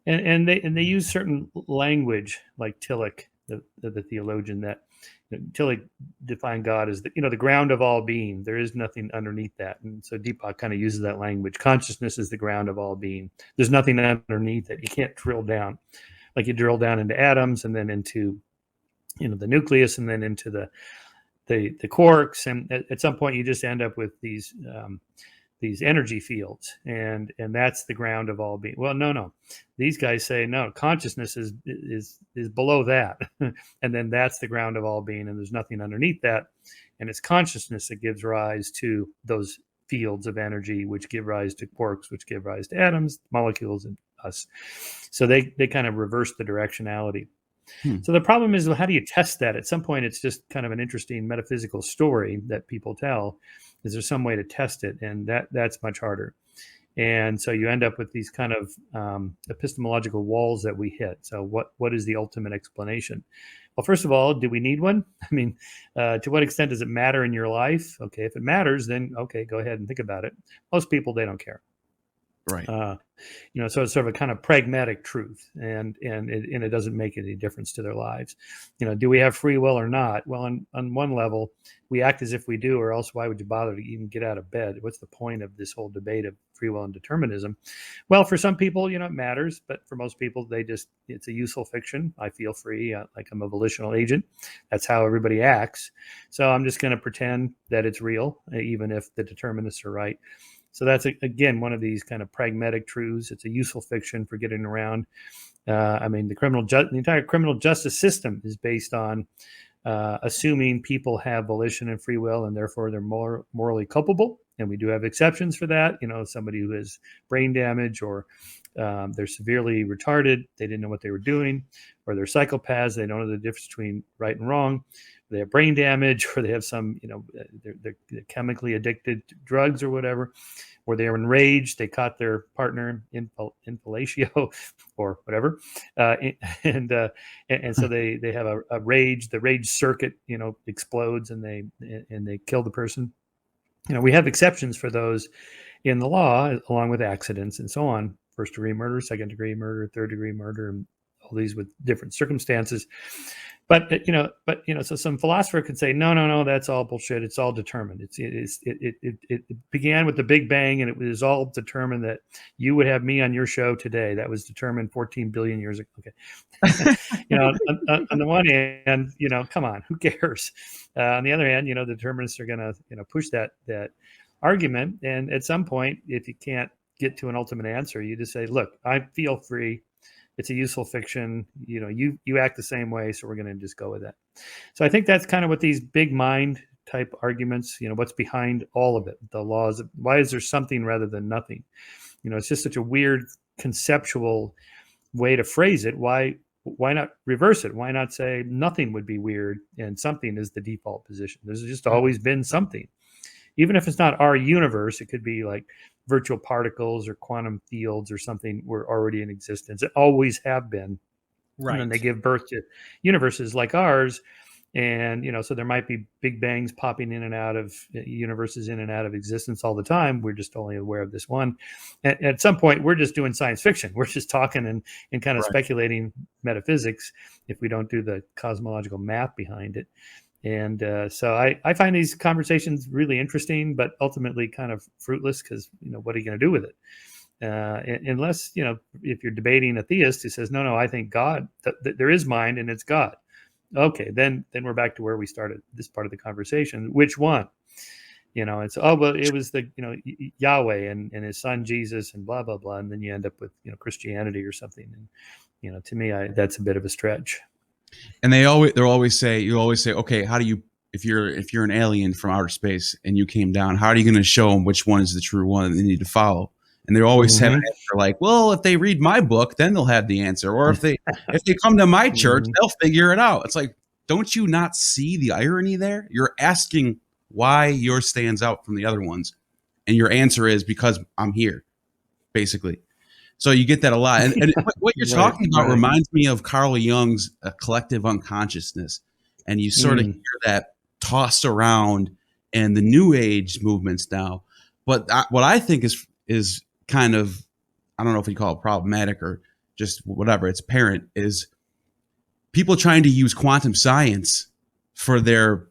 So, and they use certain language, like Tillich, the theologian, that Tillich defined God as the ground of all being. There is nothing underneath that. And so Deepak kind of uses that language. Consciousness is the ground of all being. There's nothing underneath it. You can't drill down. Like you drill down into atoms, and then into the nucleus, and then into the quarks, and at some point you just end up with these energy fields, and that's the ground of all being. Well, no, these guys say no. Consciousness is below that, and then that's the ground of all being, and there's nothing underneath that, and it's consciousness that gives rise to those fields of energy, which give rise to quarks, which give rise to atoms, molecules, and us. So they kind of reverse the directionality. So the problem is, well, how do you test that? At some point, it's just kind of an interesting metaphysical story that people tell. Is there some way to test it? And that's much harder. And so you end up with these kind of epistemological walls that we hit. So what is the ultimate explanation? Well, first of all, do we need one? I mean, to what extent does it matter in your life? Okay, if it matters, then okay, go ahead and think about it. Most people, they don't care. Right. So it's sort of a kind of pragmatic truth, and it doesn't make any difference to their lives. Do we have free will or not? Well, on one level, we act as if we do, or else why would you bother to even get out of bed? What's the point of this whole debate of free will and determinism? Well, for some people, it matters, but for most people, it's a useful fiction. I feel free, like I'm a volitional agent. That's how everybody acts. So I'm just going to pretend that it's real, even if the determinists are right. So that's, again, one of these kind of pragmatic truths. It's a useful fiction for getting around. The entire criminal justice system is based on assuming people have volition and free will, and therefore they're more morally culpable. And we do have exceptions for that. Somebody who has brain damage, or they're severely retarded, they didn't know what they were doing, or they're psychopaths, they don't know the difference between right and wrong. They have brain damage, or they have some, they're chemically addicted to drugs or whatever, or they're enraged, they caught their partner in fellatio or whatever. And so they have a rage, the rage circuit, explodes, and they kill the person. We have exceptions for those in the law, along with accidents and so on. First degree murder, second degree murder, third degree murder, and all these with different circumstances. So some philosopher could say, no, that's all bullshit. It's all determined. It began with the Big Bang, and it was all determined that you would have me on your show today. That was determined 14 billion years ago. Okay, on the one hand, come on, who cares? On the other hand, the determinists are going to push that argument, and at some point, if you can't get to an ultimate answer, you just say, look, I feel free. It's a useful fiction. You act the same way, so we're going to just go with that. So I think that's kind of what these big mind type arguments, what's behind all of it, the laws. Why is there something rather than nothing? It's just such a weird conceptual way to phrase it. Why not reverse it? Why not say nothing would be weird and something is the default position? There's just always been something. Even if it's not our universe, it could be like virtual particles or quantum fields or something were already in existence. It always have been. Right. And they give birth to universes like ours. And, so there might be big bangs popping in and out of universes in and out of existence all the time. We're just only aware of this one. At some point, we're just doing science fiction. We're just talking and kind of speculating metaphysics if we don't do the cosmological math behind it. And so I find these conversations really interesting, but ultimately kind of fruitless because, what are you going to do with it? Unless, if you're debating a theist who says, no, I think God, there is mind and it's God. Okay, then we're back to where we started this part of the conversation. Which one? It's, it was the, Yahweh and his son Jesus and blah, blah, blah. And then you end up with, Christianity or something. And, to me, that's a bit of a stretch. And they'll always say, okay, how do you, if you're an alien from outer space and you came down, how are you going to show them which one is the true one that they need to follow? And they always have an answer like, well, if they read my book, then they'll have the answer. Or if they come to my church, they'll figure it out. It's like, don't you not see the irony there? You're asking why yours stands out from the other ones. And your answer is because I'm here, basically. So you get that a lot. And what you're talking about reminds me of Carl Jung's collective unconsciousness. And you sort of hear that tossed around in the New Age movements now. But what I think is kind of, I don't know if you call it problematic or just whatever, it's apparent, is people trying to use quantum science for their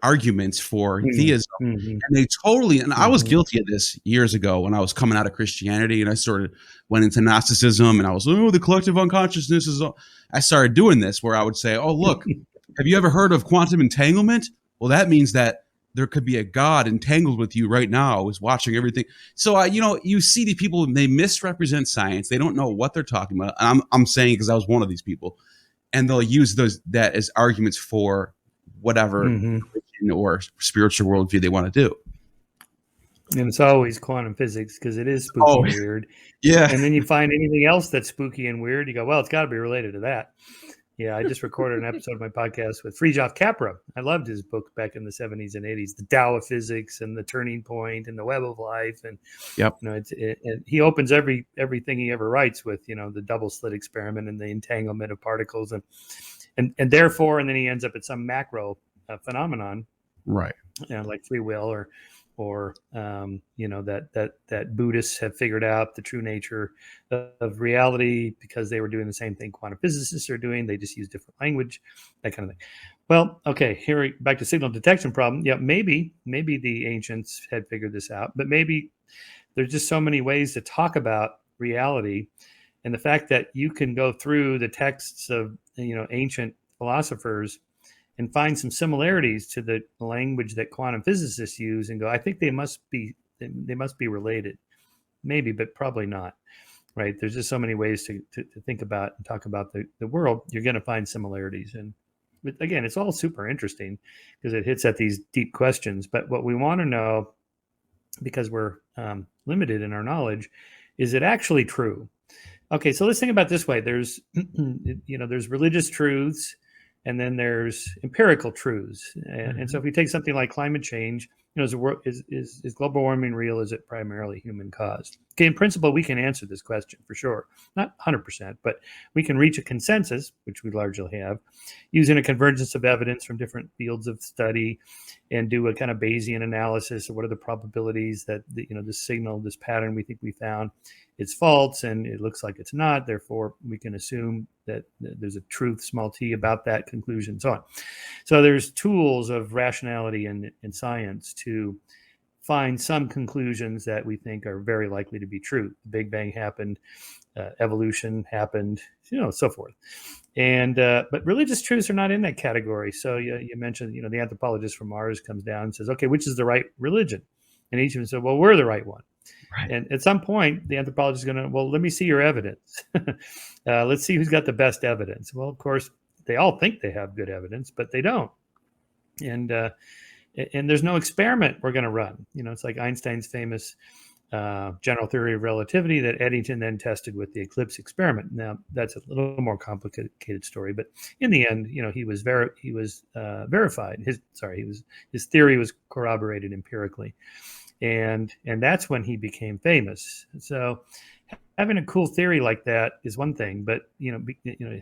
arguments for theism. And they totally, and I was guilty of this years ago when I was coming out of Christianity and I sort of went into Gnosticism and I was, the collective unconsciousness is, I started doing this where I would say, oh, look, have you ever heard of quantum entanglement? Well, that means that there could be a God entangled with you right now who's watching everything. So, you see the people, they misrepresent science. They don't know what they're talking about. I'm saying because I was one of these people. And they'll use that as arguments for whatever Christian or spiritual worldview they want to do. And it's always quantum physics because it is spooky and weird. Yeah. And then you find anything else that's spooky and weird, you go, well, it's got to be related to that. Yeah, I just recorded an episode of my podcast with Fritjof Capra. I loved his book back in the 70s and 80s, The Tao of Physics and The Turning Point and The Web of Life. And he opens everything he ever writes with, the double slit experiment and the entanglement of particles and therefore, and then he ends up at some macro phenomenon, right? Like free will or that Buddhists have figured out the true nature of reality because they were doing the same thing quantum physicists are doing. They just use different language, that kind of thing. Well, okay, here back to signal detection problem. Yeah, maybe the ancients had figured this out, but maybe there's just so many ways to talk about reality, and the fact that you can go through the texts of ancient philosophers and find some similarities to the language that quantum physicists use and go, I think they must be related. Maybe, but probably not, right? There's just so many ways to think about and talk about the world. You're going to find similarities. But again, it's all super interesting because it hits at these deep questions. But what we want to know, because we're limited in our knowledge, is it actually true? Okay, so let's think about it this way. There's, there's religious truths, and then there's empirical truths. And so if we take something like climate change, is global warming real? Is it primarily human caused? Okay, in principle, we can answer this question for sure. Not 100%, but we can reach a consensus, which we largely have, using a convergence of evidence from different fields of study, and do a kind of Bayesian analysis of what are the probabilities that this signal, this pattern we think we found, it's false, and it looks like it's not. Therefore, we can assume that there's a truth, small t, about that conclusion, and so on. So there's tools of rationality and science to find some conclusions that we think are very likely to be true. The Big Bang happened, evolution happened, so forth. And but religious truths are not in that category. So you mentioned, the anthropologist from Mars comes down and says, okay, which is the right religion? And each of them said, well, we're the right one. Right. And at some point, the anthropologist is going to, well, let me see your evidence. Let's see who's got the best evidence. Well, of course, they all think they have good evidence, but they don't. And there's no experiment we're going to run. It's like Einstein's famous general theory of relativity that Eddington then tested with the eclipse experiment. Now, that's a little more complicated story, but in the end, he was verified. His theory was corroborated empirically. And that's when he became famous. So having a cool theory like that is one thing, but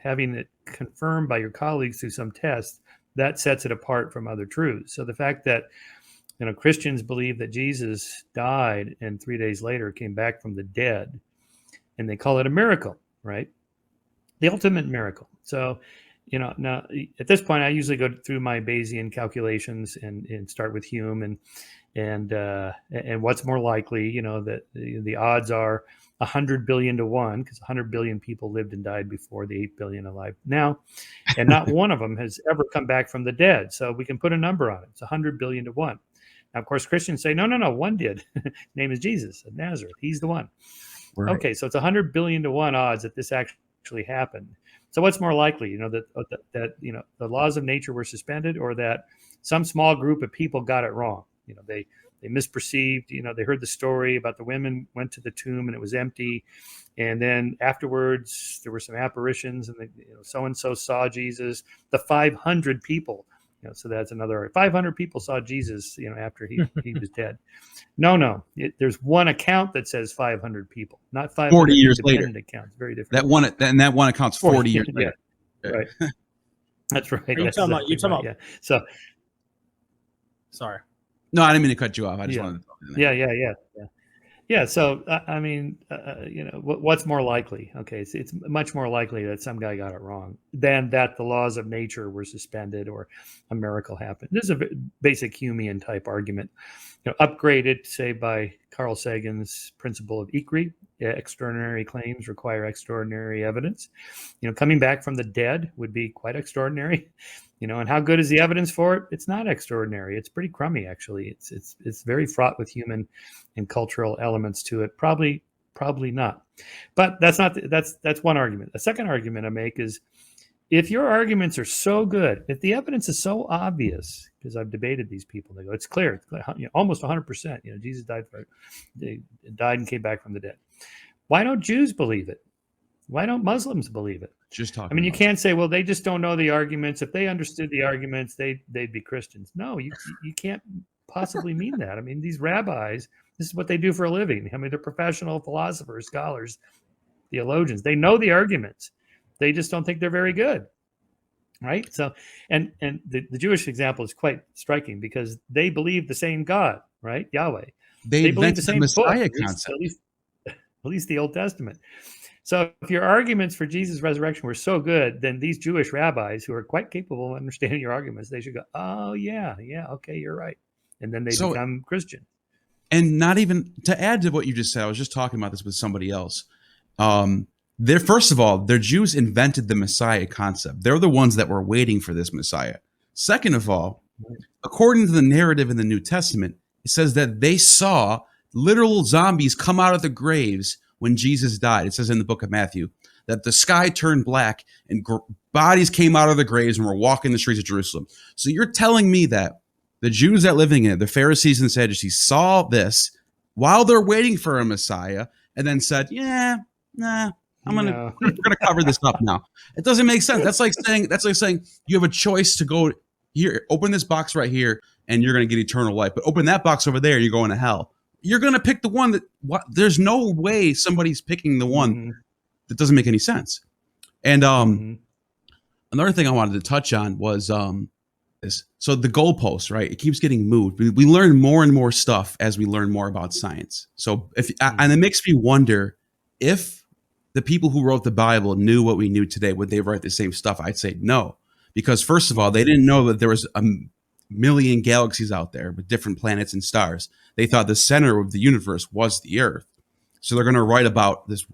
having it confirmed by your colleagues through some test, that sets it apart from other truths. So the fact that Christians believe that Jesus died and 3 days later came back from the dead, and they call it a miracle, right? The ultimate miracle. So now at this point, I usually go through my Bayesian calculations and start with Hume and what's more likely, that the odds are 100 billion to 1, because 100 billion people lived and died before, the 8 billion alive now, and not one of them has ever come back from the dead. So we can put a number on it. It's 100 billion to 1. Now, of course, Christians say, no, one did. His name is Jesus of Nazareth. He's the one. Right. Okay, so it's 100 billion to 1 odds that this actually happened. So what's more likely, that the laws of nature were suspended, or that some small group of people got it wrong? They misperceived, they heard the story about the women went to the tomb and it was empty. And then afterwards, there were some apparitions, and so-and-so saw Jesus. The 500 people, so that's another 500 people saw Jesus, after he was dead. No. There's one account that says 500 people, not 500 40 years later. Accounts, very different. That one account's 40 years later. Yeah, right. That's right. You're talking about. Yeah. So, sorry. No, I didn't mean to cut you off. I just wanted to. Yeah. So, what's more likely? Okay, it's much more likely that some guy got it wrong than that the laws of nature were suspended or a miracle happened. This is a basic Humean type argument, upgraded, say, by Carl Sagan's principle of Ecri. Extraordinary claims require extraordinary evidence. Coming back from the dead would be quite extraordinary. And how good is the evidence for it? It's not extraordinary. It's pretty crummy, actually. It's very fraught with human and cultural elements to it. Probably not. But that's one argument. A second argument I make is, if your arguments are so good, if the evidence is so obvious, because I've debated these people, they go, it's clear, almost 100%. Jesus died and came back from the dead. Why don't Jews believe it? Why don't Muslims believe it? You can't say, well, they just don't know the arguments. If they understood the arguments, they'd be Christians. No, you can't possibly mean that. These rabbis, this is what they do for a living. They're professional philosophers, scholars, theologians. They know the arguments. They just don't think they're very good, right? So, and the Jewish example is quite striking, because they believe the same God, right? Yahweh. They believe the same Messiah concept. At least the Old Testament. So if your arguments for Jesus' resurrection were so good, then these Jewish rabbis, who are quite capable of understanding your arguments, they should go, oh, yeah, okay, you're right. And then they become Christian. And not even to add to what you just said, I was just talking about this with somebody else. First of all, their Jews invented the Messiah concept. They're the ones that were waiting for this Messiah. Second of all, according to the narrative in the New Testament, it says that they saw literal zombies come out of the graves when Jesus died. It says in the book of Matthew that the sky turned black and bodies came out of the graves and were walking the streets of Jerusalem. So you're telling me that the Jews that living in it, the Pharisees and Sadducees, saw this while they're waiting for a Messiah and then said, we're gonna cover this up now. It doesn't make sense. That's like saying you have a choice to go here, open this box right here, and you're going to get eternal life. But open that box over there, and you're going to hell. You're going to pick the one that there's no way somebody's picking the one that doesn't make any sense. And another thing I wanted to touch on was so the goalpost, right? It keeps getting moved. We learn more and more stuff as we learn more about science. So and it makes me wonder if the people who wrote the Bible knew what we knew today, would they write the same stuff? I'd say no, because first of all, they didn't know that there was a million galaxies out there with different planets and stars. They thought the center of the universe was the Earth. So they're going to write about this.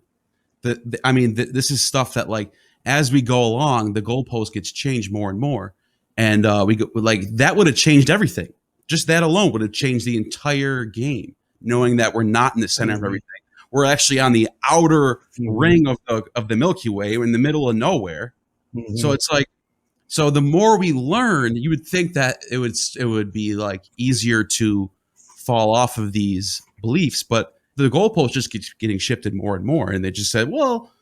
This is stuff that, like, as we go along, the goalpost gets changed more and more. And that would have changed everything. Just that alone would have changed the entire game, knowing that we're not in the center of everything. We're actually on the outer ring of the Milky Way, in the middle of nowhere. So it's like, so the more we learn, you would think that it would be like easier to fall off of these beliefs, but the goalpost just keeps getting shifted more and more. And they just said, well,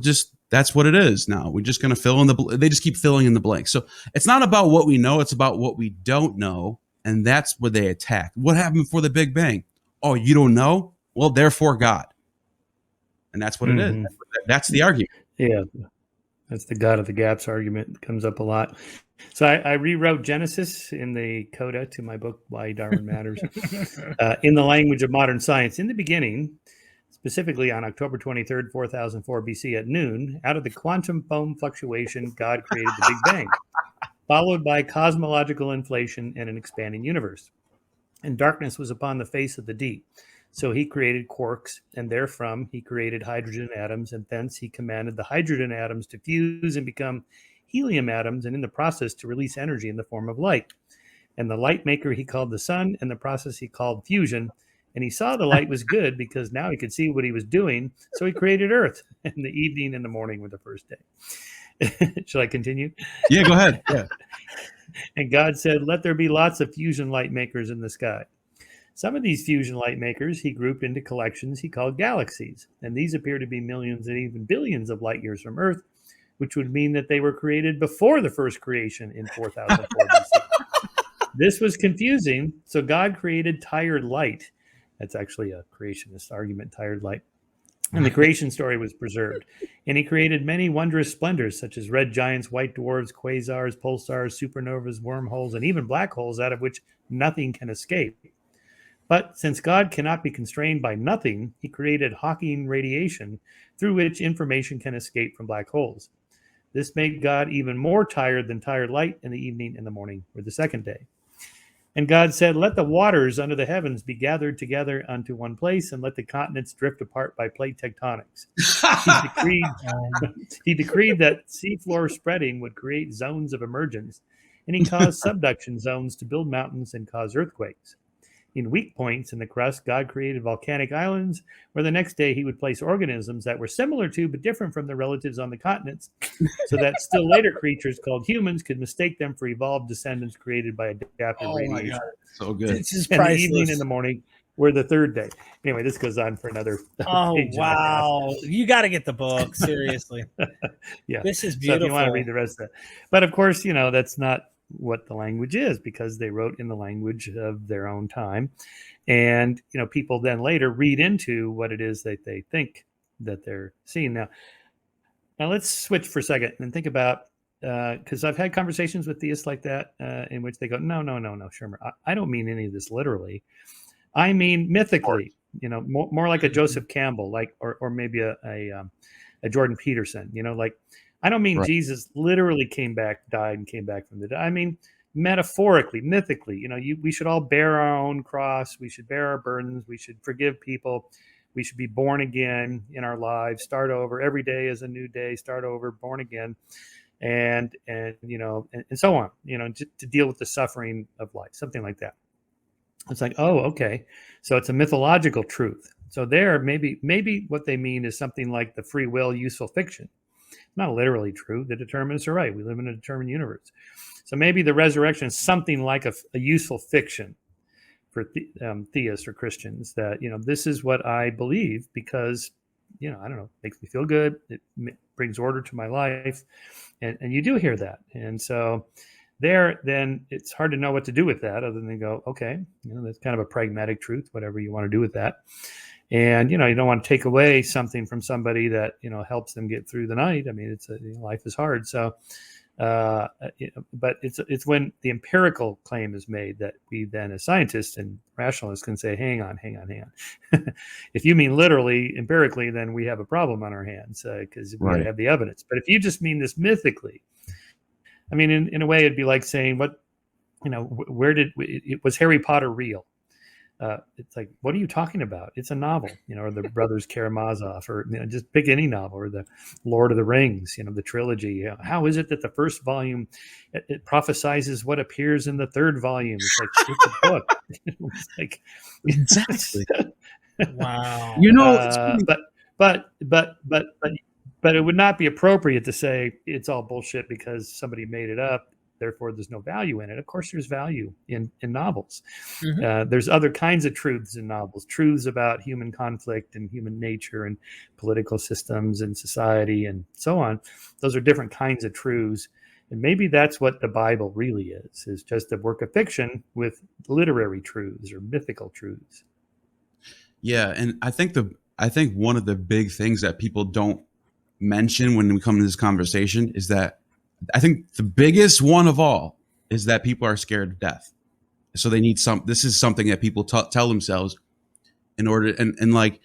just that's what it is now. We're just going to fill in they just keep filling in the blanks. So it's not about what we know. It's about what we don't know. And that's what they attack. What happened before the Big Bang? Oh, you don't know? Well, therefore God. And that's what it is. That's the argument. Yeah. That's the God of the gaps argument. It comes up a lot. So I rewrote Genesis in the coda to my book, Why Darwin Matters, in the language of modern science. In the beginning, specifically on October 23rd, 4004 BC at noon, out of the quantum foam fluctuation, God created the Big Bang, followed by cosmological inflation and an expanding universe. And darkness was upon the face of the deep. So he created quarks, and therefrom he created hydrogen atoms, and thence he commanded the hydrogen atoms to fuse and become helium atoms, and in the process to release energy in the form of light. And the light maker he called the sun, and the process he called fusion. And he saw the light was good because now he could see what he was doing. So he created Earth, and the evening and the morning were the first day. Shall I continue? Yeah, go ahead. Yeah. And God said, let there be lots of fusion light makers in the sky. Some of these fusion light makers he grouped into collections he called galaxies, and these appear to be millions and even billions of light years from Earth, which would mean that they were created before the first creation in 4004 BC. This was confusing, so God created tired light. That's actually a creationist argument, tired light. And the creation story was preserved. And he created many wondrous splendors, such as red giants, white dwarfs, quasars, pulsars, supernovas, wormholes, and even black holes out of which nothing can escape. But since God cannot be constrained by nothing, he created Hawking radiation through which information can escape from black holes. This made God even more tired than tired light in the evening and the morning or the second day. And God said, let the waters under the heavens be gathered together unto one place, and let the continents drift apart by plate tectonics. He decreed that seafloor spreading would create zones of emergence, and he caused subduction zones to build mountains and cause earthquakes. In weak points in the crust, God created volcanic islands, where the next day he would place organisms that were similar to but different from their relatives on the continents, so that still later creatures called humans could mistake them for evolved descendants created by adaptive radiation. My God. So good. This is and priceless. the evening and the morning were the third day. Anyway, this goes on for another page. Wow. You got to get the book, seriously. Yeah. This is So beautiful. if you want to read the rest of that. But of course, that's not what the language is, because they wrote in the language of their own time. And, people then later read into what it is that they think that they're seeing. Now let's switch for a second and think about, because I've had conversations with theists like that, in which they go, no, Shermer, I don't mean any of this literally. I mean mythically, more like a Joseph Campbell, or maybe a Jordan Peterson, I don't mean Jesus literally died and came back from the dead. I mean, metaphorically, mythically, we should all bear our own cross. We should bear our burdens. We should forgive people. We should be born again in our lives, start over. Every day is a new day, start over, born again, and so on, to deal with the suffering of life, something like that. It's like, oh, okay. So it's a mythological truth. So there, maybe what they mean is something like the free will useful fiction. Not literally true. The determinists are right. We live in a determined universe. So maybe the resurrection is something like a useful fiction for theists or Christians, that, this is what I believe because, I don't know, makes me feel good. It brings order to my life. And you do hear that. And so there, then it's hard to know what to do with that, other than go, okay, that's kind of a pragmatic truth, whatever you want to do with that. And, you don't want to take away something from somebody that, helps them get through the night. I mean, life is hard. So, but it's when the empirical claim is made that we then, as scientists and rationalists, can say, hang on. If you mean literally, empirically, then we have a problem on our hands, because we have the evidence. But if you just mean this mythically, I mean, in a way, it'd be like saying, was Harry Potter real? It's like, what are you talking about? It's a novel, or the Brothers Karamazov, or just pick any novel, or the Lord of the Rings, the trilogy. How is it that the first volume it prophesizes what appears in the third volume? It's like, it's a book. It's like, exactly. Wow. But it would not be appropriate to say it's all bullshit because somebody made it up. Therefore, there's no value in it. Of course, there's value in novels. Mm-hmm. There's other kinds of truths in novels, truths about human conflict and human nature and political systems and society and so on. Those are different kinds of truths. And maybe that's what the Bible really is just a work of fiction with literary truths or mythical truths. Yeah, and I think one of the big things that people don't mention when we come to this conversation is that I think the biggest one of all is that people are scared of death. So they need this is something that people tell themselves in order. And like,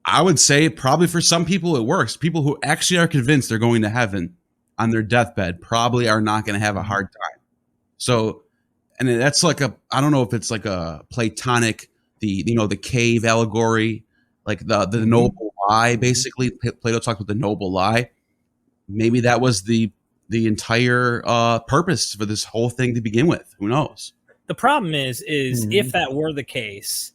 I would say probably for some people it works. People who actually are convinced they're going to heaven on their deathbed probably are not going to have a hard time. So, and that's like I don't know if it's like a Platonic, the cave allegory, like the noble lie, basically. Plato talked about the noble lie. Maybe that was the entire purpose for this whole thing to begin with. Who knows? The problem is if that were the case,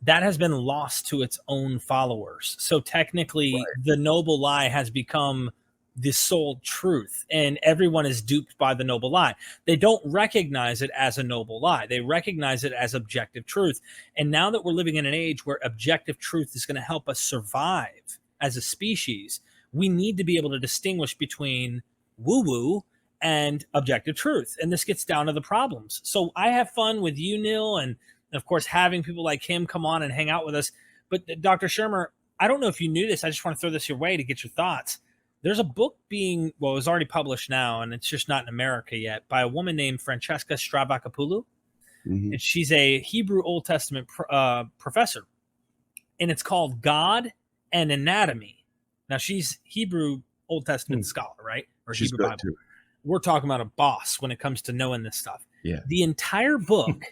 that has been lost to its own followers. So technically, the noble lie has become the sole truth, and everyone is duped by the noble lie. They don't recognize it as a noble lie. They recognize it as objective truth. And now that we're living in an age where objective truth is going to help us survive as a species, we need to be able to distinguish between woo-woo and objective truth. And this gets down to the problems. So I have fun with you, Neil, and of course, having people like him come on and hang out with us. But Dr. Shermer, I don't know if you knew this. I just want to throw this your way to get your thoughts. There's a book it was already published now, and it's just not in America yet, by a woman named Francesca Stravacapoulou. Mm-hmm. And she's a Hebrew Old Testament professor. And it's called God and Anatomy. Now, she's Hebrew Old Testament scholar, right? Or she's Hebrew Bible. Too. We're talking about a boss when it comes to knowing this stuff. Yeah. The entire book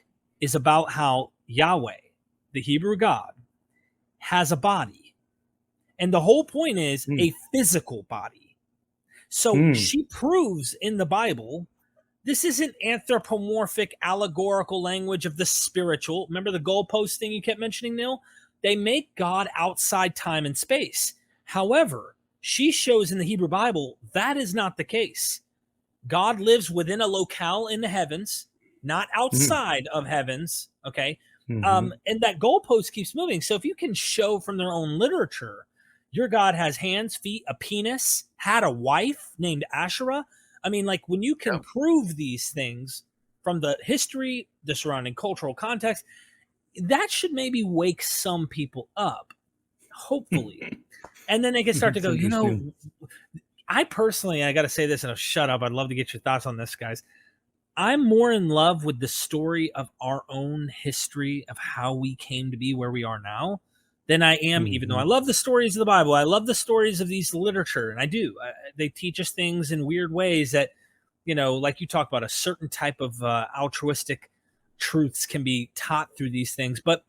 is about how Yahweh, the Hebrew God, has a body. And the whole point is a physical body. So she proves in the Bible, this isn't anthropomorphic, allegorical language of the spiritual. Remember the goalpost thing you kept mentioning, Neil? They make God outside time and space. However, she shows in the Hebrew Bible that is not the case. God lives within a locale in the heavens, not outside of heavens, okay? And that goalpost keeps moving. So if you can show from their own literature, your God has hands, feet, a penis, had a wife named Asherah. I mean, like, when you can prove these things from the history, the surrounding cultural context, that should maybe wake some people up, hopefully. And then they can start to go, I personally, I got to say this and I'll shut up. I'd love to get your thoughts on this, guys. I'm more in love with the story of our own history of how we came to be where we are now than I am, even though I love the stories of the Bible. I love the stories of these literature, and I do. They teach us things in weird ways that, like you talk about, a certain type of altruistic truths can be taught through these things. But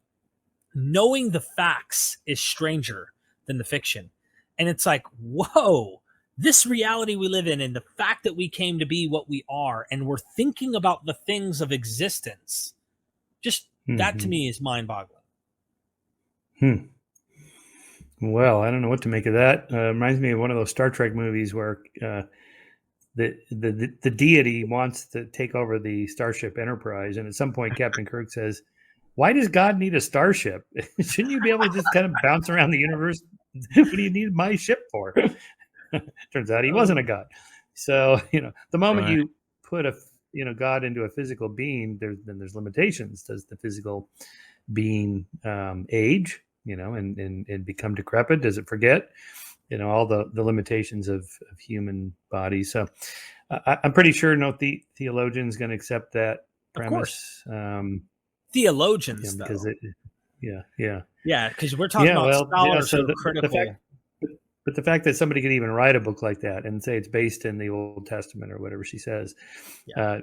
knowing the facts is stranger than the fiction. And it's like, whoa, this reality we live in and the fact that we came to be what we are and we're thinking about the things of existence, just that to me is mind-boggling. Well, I don't know what to make of that. Reminds me of one of those Star Trek movies where the deity wants to take over the Starship Enterprise, and at some point Captain Kirk says, "Why does God need a starship? Shouldn't you be able to just kind of bounce around the universe? What do you need my ship for?" Turns out he wasn't a god. So, the moment you put God into a physical being, there's limitations. Does the physical being age, and become decrepit? Does it forget? All the limitations of human bodies. So I'm pretty sure no theologian's going to accept that premise. Theologians, because though. Yeah, because we're talking about scholars so who are critical. But the fact that somebody could even write a book like that and say it's based in the Old Testament or whatever she says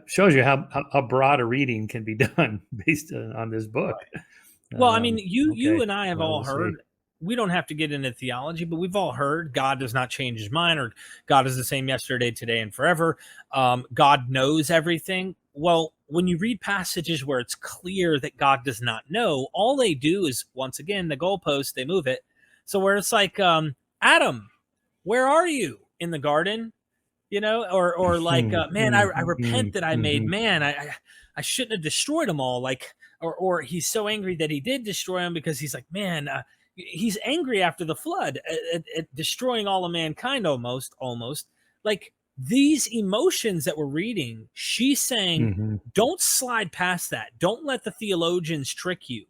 shows you how broad a reading can be done based on this book. Right. Well, I mean, you okay. and I have all heard. We don't have to get into theology, but we've all heard God does not change his mind, or God is the same yesterday, today, and forever. God knows everything. Well, when you read passages where it's clear that God does not know, all they do is, once again, the goalpost, they move it. So where it's like, Adam, where are you in the garden? Or like, man, I repent that I made man. I shouldn't have destroyed them all. Like, or he's so angry that he did destroy them because he's like, man, he's angry after the flood at destroying all of mankind almost. Like these emotions that we're reading, she's saying, don't slide past that. Don't let the theologians trick you.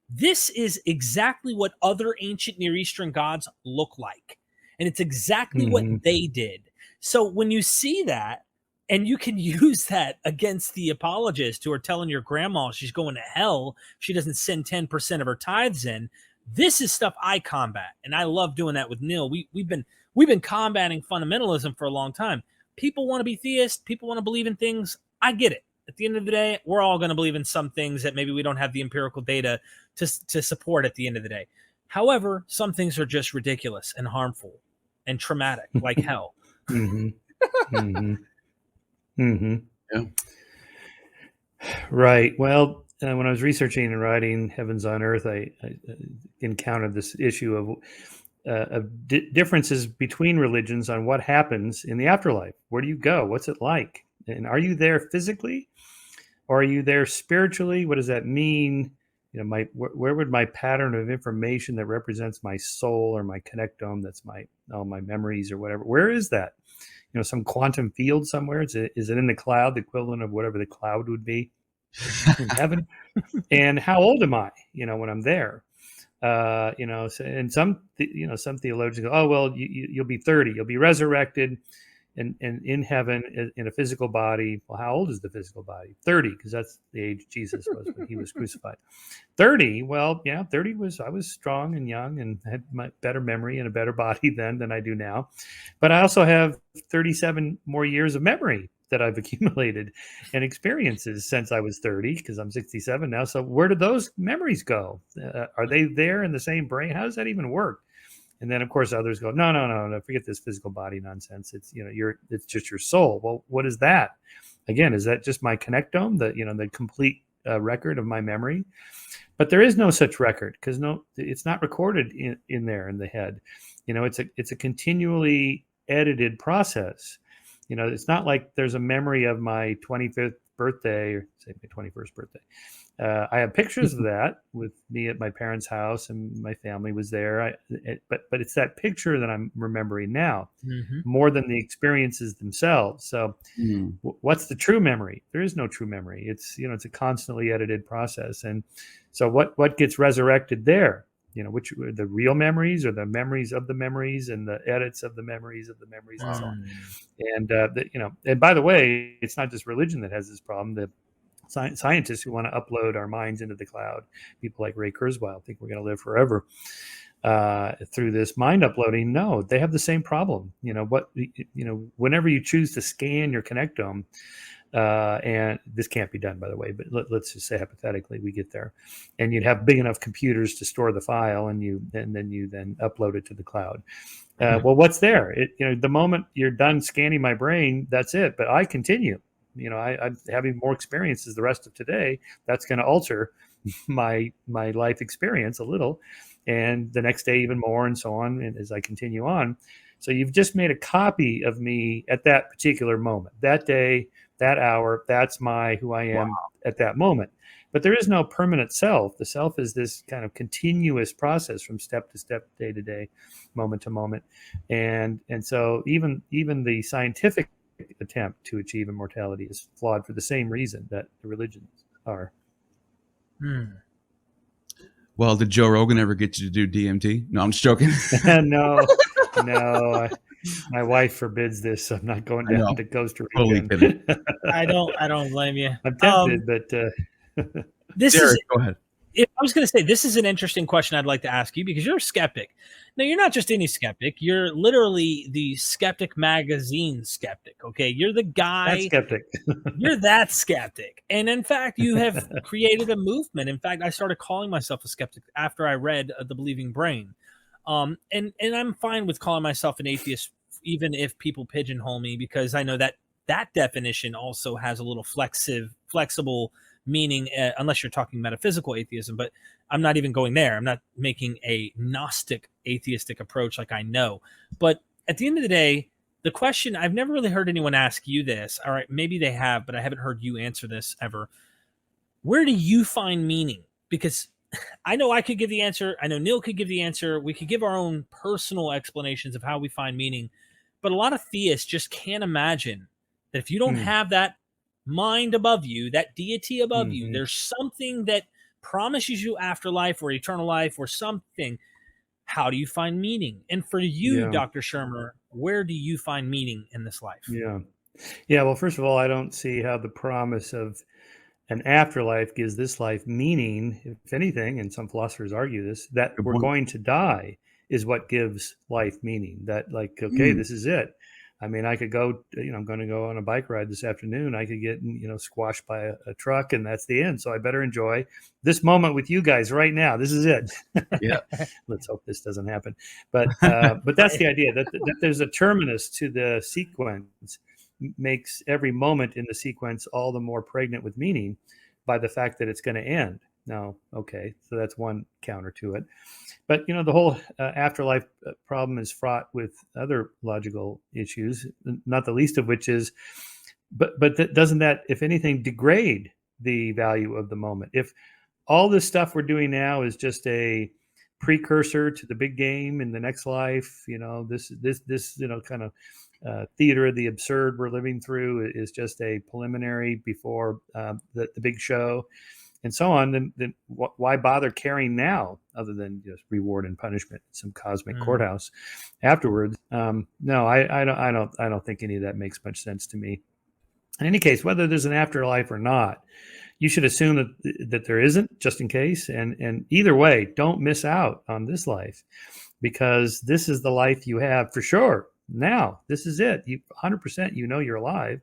This is exactly what other ancient Near Eastern gods look like. And it's exactly what they did. So when you see that, and you can use that against the apologists who are telling your grandma she's going to hell, she doesn't send 10% of her tithes in. This is stuff I combat, and I love doing that with Neil. We've been combating fundamentalism for a long time. People want to be theists. People want to believe in things. I get it. At the end of the day, we're all going to believe in some things that maybe we don't have the empirical data to support at the end of the day. However, some things are just ridiculous and harmful and traumatic, like hell. Yeah. Right. Well, when I was researching and writing Heavens on Earth, I encountered this issue of differences between religions on what happens in the afterlife. Where do you go? What's it like? And are you there physically, or are you there spiritually? What does that mean? Where would my pattern of information that represents my soul or my connectome, that's all my memories or whatever, where is that? Some quantum field somewhere? Is it in the cloud, the equivalent of whatever the cloud would be in heaven? And how old am I, when I'm there? And some theologians go, oh, well, you'll be 30, you'll be resurrected and in heaven in a physical body. Well, how old is the physical body? 30, because that's the age Jesus was when he was crucified. 30, well, yeah, 30 I was strong and young and had my better memory and a better body then than I do now. But I also have 37 more years of memory that I've accumulated and experiences since I was 30, because I'm 67 now. So where did those memories go? Are they there in the same brain? How does that even work? And then, of course, others go, no, forget this physical body nonsense. It's it's just your soul. Well, what is that? Again, is that just my connectome, the complete record of my memory? But there is no such record, because it's not recorded in there in the head. It's a continually edited process. It's not like there's a memory of my 25th birthday, or say my 21st birthday. I have pictures of that with me at my parents' house, and my family was there. But it's that picture that I'm remembering now more than the experiences themselves. So what's the true memory? There is no true memory. It's a constantly edited process. And so what gets resurrected there? Which the real memories, or the memories of the memories, and the edits of the memories of the memories, and so on. And and by the way, it's not just religion that has this problem. The scientists who want to upload our minds into the cloud, people like Ray Kurzweil, think we're going to live forever through this mind uploading. No, they have the same problem. Whenever you choose to scan your connectome, and this can't be done, by the way, but let's just say hypothetically we get there, and you'd have big enough computers to store the file, and then you upload it to the cloud. Well, what's there? The moment you're done scanning my brain, that's it. But I continue. I'm having more experiences the rest of today. That's going to alter my life experience a little, and the next day even more, and so on, and as I continue on. So you've just made a copy of me at that particular moment, that day, that hour. That's who I am at that moment. But there is no permanent self. The self is this kind of continuous process from step to step, day to day, moment to moment. And so even the scientific attempt to achieve immortality is flawed for the same reason that the religions are. Well, did Joe Rogan ever get you to do DMT? No, I'm just joking. No. My wife forbids this, so I'm not going down to Costa Rica. Totally kidding. I don't blame you. I'm tempted, but this Derek, is. go ahead. I was going to say, this is an interesting question I'd like to ask you, because you're a skeptic. Now, you're not just any skeptic. You're literally the Skeptic Magazine skeptic, okay? You're the guy. That skeptic. You're that skeptic. And in fact, you have created a movement. In fact, I started calling myself a skeptic after I read The Believing Brain. And I'm fine with calling myself an atheist, even if people pigeonhole me, because I know that that definition also has a little flexible meaning, unless you're talking metaphysical atheism, but I'm not even going there. I'm not making a Gnostic atheistic approach like I know. But at the end of the day, the question, I've never really heard anyone ask you this. All right, maybe they have, but I haven't heard you answer this ever. Where do you find meaning? Because I know I could give the answer. I know Neil could give the answer. We could give our own personal explanations of how we find meaning. But a lot of theists just can't imagine that if you don't have that mind above you, that deity above you, there's something that promises you afterlife or eternal life or something. How do you find meaning? And for you, Dr. Shermer, where do you find meaning in this life? Yeah. Well, first of all, I don't see how the promise of an afterlife gives this life meaning. If anything, and some philosophers argue this, that we're going to die is what gives life meaning. That, like, okay, this is it. I mean, I could go, I'm going to go on a bike ride this afternoon. I could get, squashed by a truck, and that's the end. So I better enjoy this moment with you guys right now. This is it. Yeah. Let's hope this doesn't happen. But that's the idea, that there's a terminus to the sequence, makes every moment in the sequence all the more pregnant with meaning by the fact that it's going to end. Now, okay, so that's one counter to it. But, the whole afterlife problem is fraught with other logical issues, not the least of which is, but doesn't that, if anything, degrade the value of the moment? If all this stuff we're doing now is just a precursor to the big game in the next life, this kind of theater of the absurd we're living through is just a preliminary before the big show, and so on, then why bother caring now, other than just reward and punishment, some cosmic courthouse afterwards? No, I don't think any of that makes much sense to me. In any case, whether there's an afterlife or not, you should assume that there isn't, just in case. And either way, don't miss out on this life, because this is the life you have for sure. Now, this is it. You 100%, you're alive,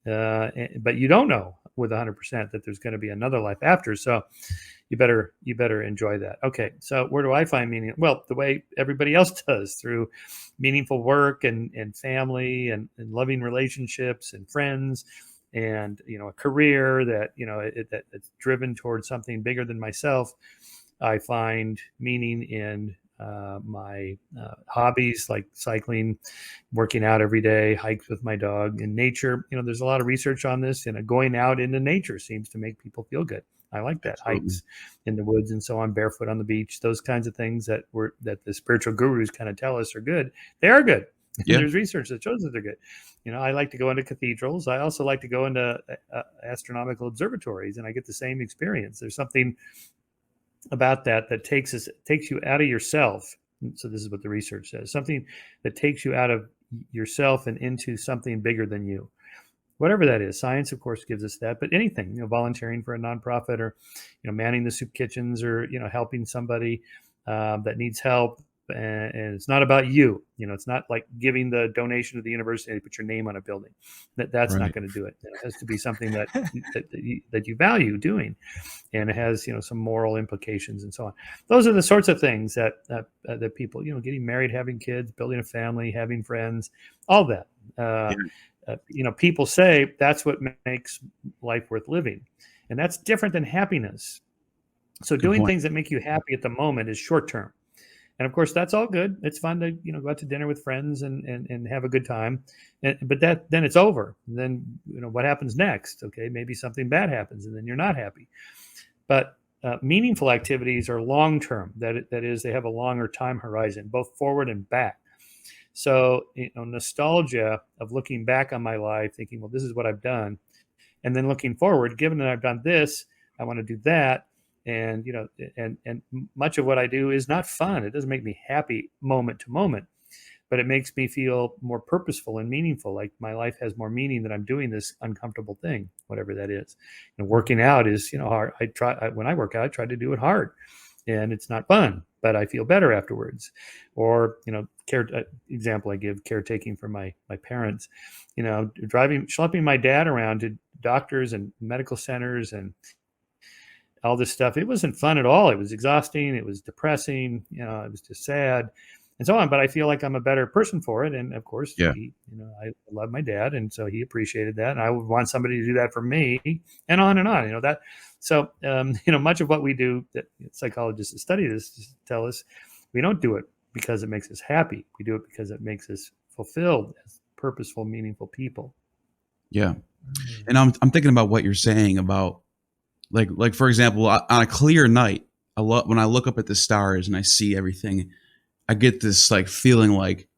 but you don't know with 100% that there's going to be another life after. So you better enjoy that. Okay, so where do I find meaning? Well, the way everybody else does, through meaningful work and family and loving relationships and friends, and a career that that's driven towards something bigger than myself. I find meaning in my hobbies, like cycling, working out every day, hikes with my dog, in nature. There's a lot of research on this, and going out into nature seems to make people feel good. I like that. Absolutely. Hikes in the woods and so on, barefoot on the beach, those kinds of things that the spiritual gurus kind of tell us are good. They are good. Yeah. There's research that shows that they're good. I like to go into cathedrals. I also like to go into astronomical observatories, and I get the same experience. There's something about that takes you out of yourself. So this is what the research says: something that takes you out of yourself and into something bigger than you, whatever that is. Science, of course, gives us that, but anything, volunteering for a nonprofit, or manning the soup kitchens, or helping somebody that needs help, and it's not about you. It's not like giving the donation to the university to put your name on a building. That's right. Not going to do it. It has to be something that you value doing, and it has some moral implications and so on. Those are the sorts of things that people, getting married, having kids, building a family, having friends, all that. People say that's what makes life worth living, and that's different than happiness. So doing things that make you happy at the moment is short term. And of course, that's all good. It's fun to go out to dinner with friends and have a good time, but then it's over. And then what happens next? Okay, maybe something bad happens, and then you're not happy. But meaningful activities are long term. That is, they have a longer time horizon, both forward and back. So, nostalgia of looking back on my life, thinking, well, this is what I've done. And then looking forward, given that I've done this, I want to do that. And, and much of what I do is not fun. It doesn't make me happy moment to moment, but it makes me feel more purposeful and meaningful. Like my life has more meaning that I'm doing this uncomfortable thing, whatever that is. And working out is, hard. When I work out, I try to do it hard, and it's not fun, but I feel better afterwards. Or, example I give, caretaking for my parents, schlepping my dad around to doctors and medical centers and all this stuff. It wasn't fun at all. It was exhausting. It was depressing. It was just sad and so on. But I feel like I'm a better person for it. And of course, Yeah. I love my dad, and so he appreciated that. And I would want somebody to do that for me, and on and on. That. So, much of what we do, that psychologists that study this just tell us we don't do it because it makes us happy. We do it because it makes us fulfilled as purposeful, meaningful people. Yeah. And I'm thinking about what you're saying about like for example, on a clear night, when I look up at the stars and I see everything, I get this like feeling like,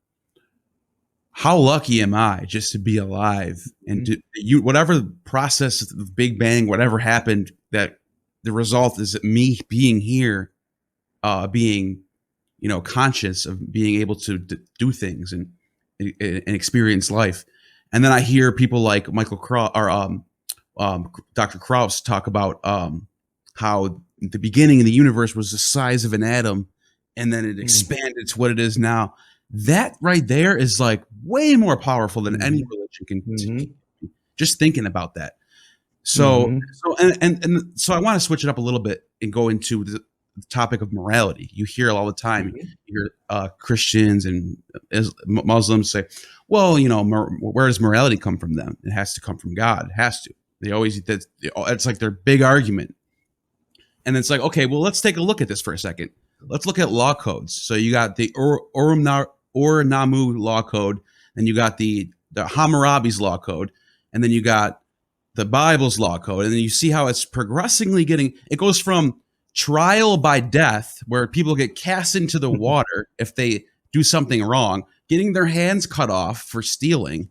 how lucky am I just to be alive? And whatever process of the Big Bang, whatever happened, that the result is that me being here, being, conscious of being able to do things and experience life. And then I hear people like Michael Krauss or Dr. Krauss talk about how the beginning of the universe was the size of an atom, and then it expanded to what it is now. That right there is like way more powerful than any religion can. Just thinking about that. So so I want to switch it up a little bit and go into the topic of morality. You hear all the time. You hear Christians and Muslims say, well, where does morality come from them? It has to come from God. It has to. It's like their big argument. And it's like, okay, well, let's take a look at this for a second. Let's look at law codes. So you got the Or-Namu law code, and you got the Hammurabi's law code, and then you got the Bible's law code. And then you see how it's progressively it goes from trial by death, where people get cast into the water if they do something wrong, getting their hands cut off for stealing.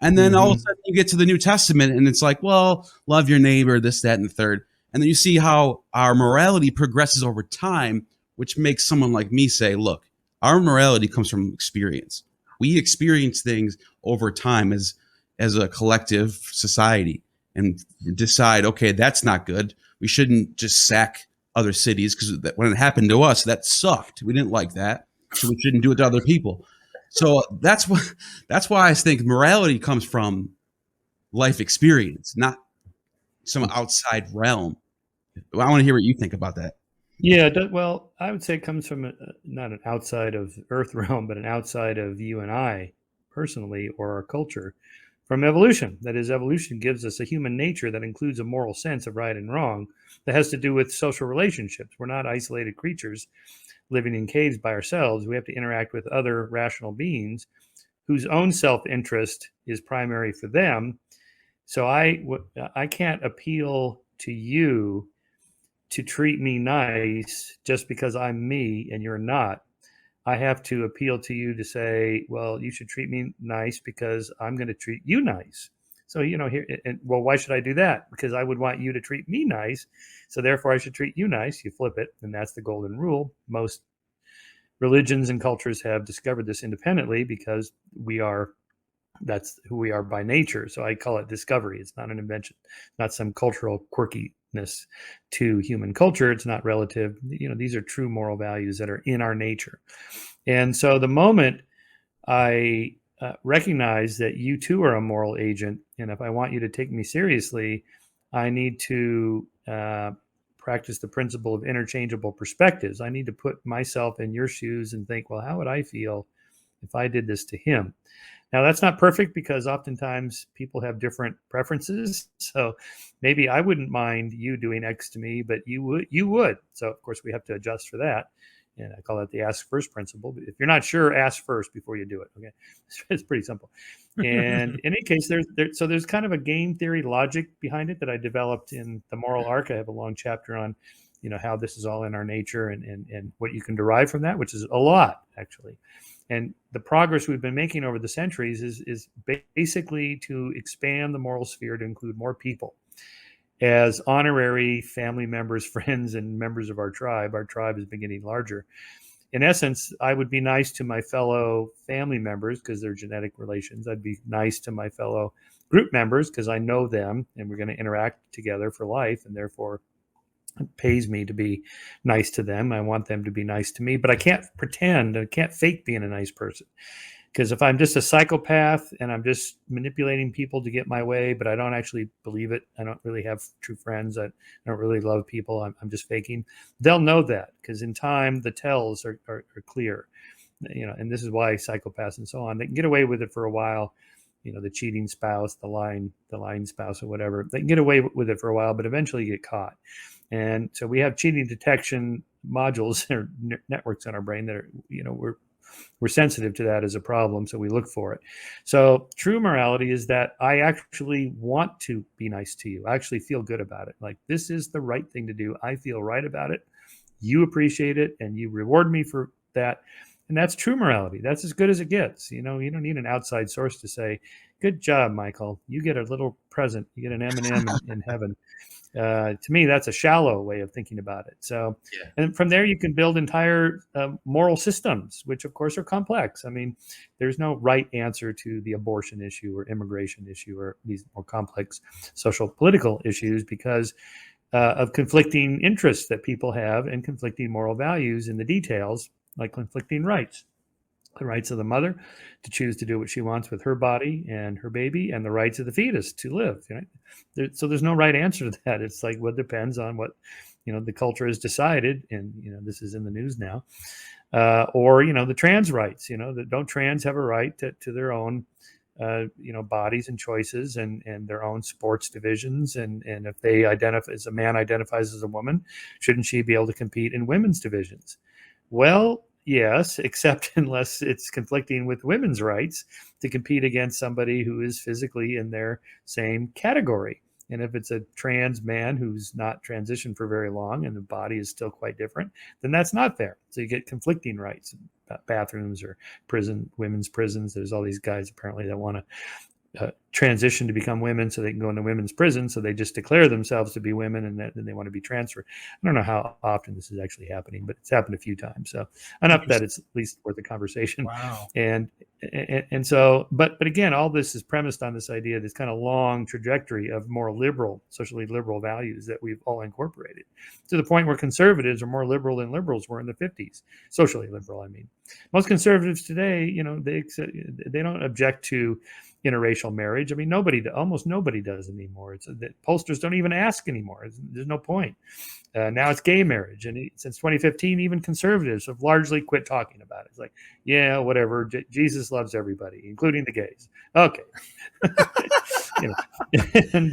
And then all of a sudden you get to the New Testament and it's like, well, love your neighbor, this, that, and the third. And then you see how our morality progresses over time, which makes someone like me say, look, our morality comes from experience. We experience things over time as a collective society and decide, okay, that's not good. We shouldn't just sack other cities because when it happened to us, that sucked. We didn't like that. So we shouldn't do it to other people. So that's why I think morality comes from life experience, not some outside realm. I want to hear what you think about that. Yeah, well, I would say it comes from not an outside of Earth realm, but an outside of you and I personally, or our culture, from evolution. That is, evolution gives us a human nature that includes a moral sense of right and wrong that has to do with social relationships. We're not isolated creatures living in caves by ourselves. We have to interact with other rational beings whose own self-interest is primary for them. So I can't appeal to you to treat me nice just because I'm me and you're not. I have to appeal to you to say, well, you should treat me nice because I'm going to treat you nice. So, why should I do that? Because I would want you to treat me nice. So therefore I should treat you nice. You flip it. And that's the golden rule. Most religions and cultures have discovered this independently because that's who we are by nature. So I call it discovery. It's not an invention, not some cultural quirkiness to human culture. It's not relative. These are true moral values that are in our nature. And so the moment I recognize that you too are a moral agent, and if I want you to take me seriously, I need to practice the principle of interchangeable perspectives. I need to put myself in your shoes and think, well, how would I feel if I did this to him? Now, that's not perfect because oftentimes people have different preferences. So maybe I wouldn't mind you doing X to me, but you would. So, of course, we have to adjust for that. And I call that the ask first principle. But if you're not sure, ask first before you do it. Okay, it's pretty simple. And in any case, there's kind of a game theory logic behind it that I developed in the Moral Arc. I have a long chapter on, how this is all in our nature and what you can derive from that, which is a lot, actually. And the progress we've been making over the centuries is basically to expand the moral sphere to include more people as honorary family members, friends, and members of our tribe. Our tribe is getting larger. In essence, I would be nice to my fellow family members because they're genetic relations. I'd be nice to my fellow group members because I know them and we're going to interact together for life, and therefore it pays me to be nice to them. I want them to be nice to me, but I can't pretend, I can't fake being a nice person. Because if I'm just a psychopath and I'm just manipulating people to get my way, but I don't actually believe it, I don't really have true friends, I don't really love people, I'm just faking, they'll know that, because in time the tells are clear. And this is why psychopaths and so on, they can get away with it for a while. The cheating spouse, the lying spouse or whatever, they can get away with it for a while, but eventually you get caught. And so we have cheating detection modules or networks in our brain that are, we're sensitive to that as a problem, so we look for it. So true morality is that I actually want to be nice to you. I actually feel good about it. Like, this is the right thing to do. I feel right about it. You appreciate it, and you reward me for that. And that's true morality. That's as good as it gets. You don't need an outside source to say, good job, Michael. You get a little present. You get an M&M in heaven. To me, that's a shallow way of thinking about it. So, and from there, you can build entire moral systems, which of course are complex. I mean, there's no right answer to the abortion issue or immigration issue or these more complex social political issues because of conflicting interests that people have and conflicting moral values in the details, like conflicting rights. The rights of the mother to choose to do what she wants with her body and her baby, and the rights of the fetus to live. So there's no right answer to that. It's like what depends on what the culture has decided, and this is in the news now. Or the trans rights. That don't trans have a right to their own bodies and choices and their own sports divisions, and if they identify as a man identifies as a woman, shouldn't she be able to compete in women's divisions? Well, yes, except unless it's conflicting with women's rights to compete against somebody who is physically in their same category. And if it's a trans man who's not transitioned for very long and the body is still quite different, then that's not fair. So you get conflicting rights. Bathrooms or women's prisons. There's all these guys apparently that want to transition to become women so they can go into women's prison. So they just declare themselves to be women and then they want to be transferred. I don't know how often this is actually happening, but it's happened a few times. So enough that it's at least worth a conversation. Wow. And so, but again, all this is premised on this idea, this kind of long trajectory of more liberal, socially liberal values that we've all incorporated to the point where conservatives are more liberal than liberals were in the 50s. Socially liberal, I mean. Most conservatives today, they don't object to interracial marriage. I mean, almost nobody does anymore. Pollsters don't even ask anymore. There's no point. Now it's gay marriage. And since 2015, even conservatives have largely quit talking about it. It's like, yeah, whatever. Jesus loves everybody, including the gays. Okay. And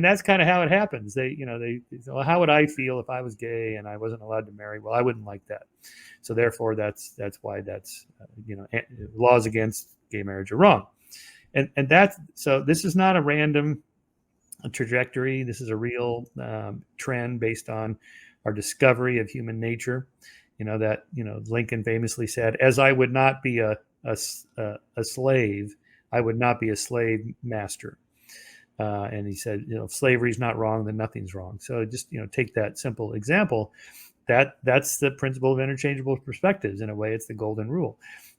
that's kind of how it happens. They well, how would I feel if I was gay and I wasn't allowed to marry? Well, I wouldn't like that. So therefore, that's why laws against gay marriage are wrong. And so this is not a random trajectory. This is a real trend based on our discovery of human nature. Lincoln famously said, "As I would not be a slave, I would not be a slave master." And he said, if slavery is not wrong, then nothing's wrong. So just take that simple example. That's the principle of interchangeable perspectives. In a way, it's the golden rule.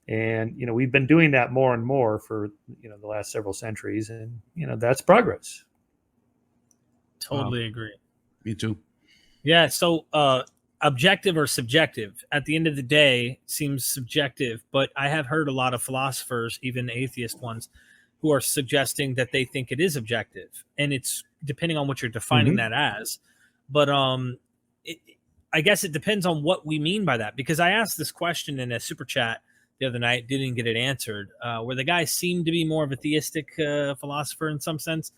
And we've been doing that more and more for the last several centuries, and that's progress. Totally agree. Me too. Yeah. So objective or subjective, at the end of the day, seems subjective. But I have heard a lot of philosophers, even atheist ones, who are suggesting that they think it is objective, and it's depending on what you're defining that as. But I guess it depends on what we mean by that, because I asked this question in a super chat the other night, didn't get it answered, where the guy seemed to be more of a theistic philosopher in some sense,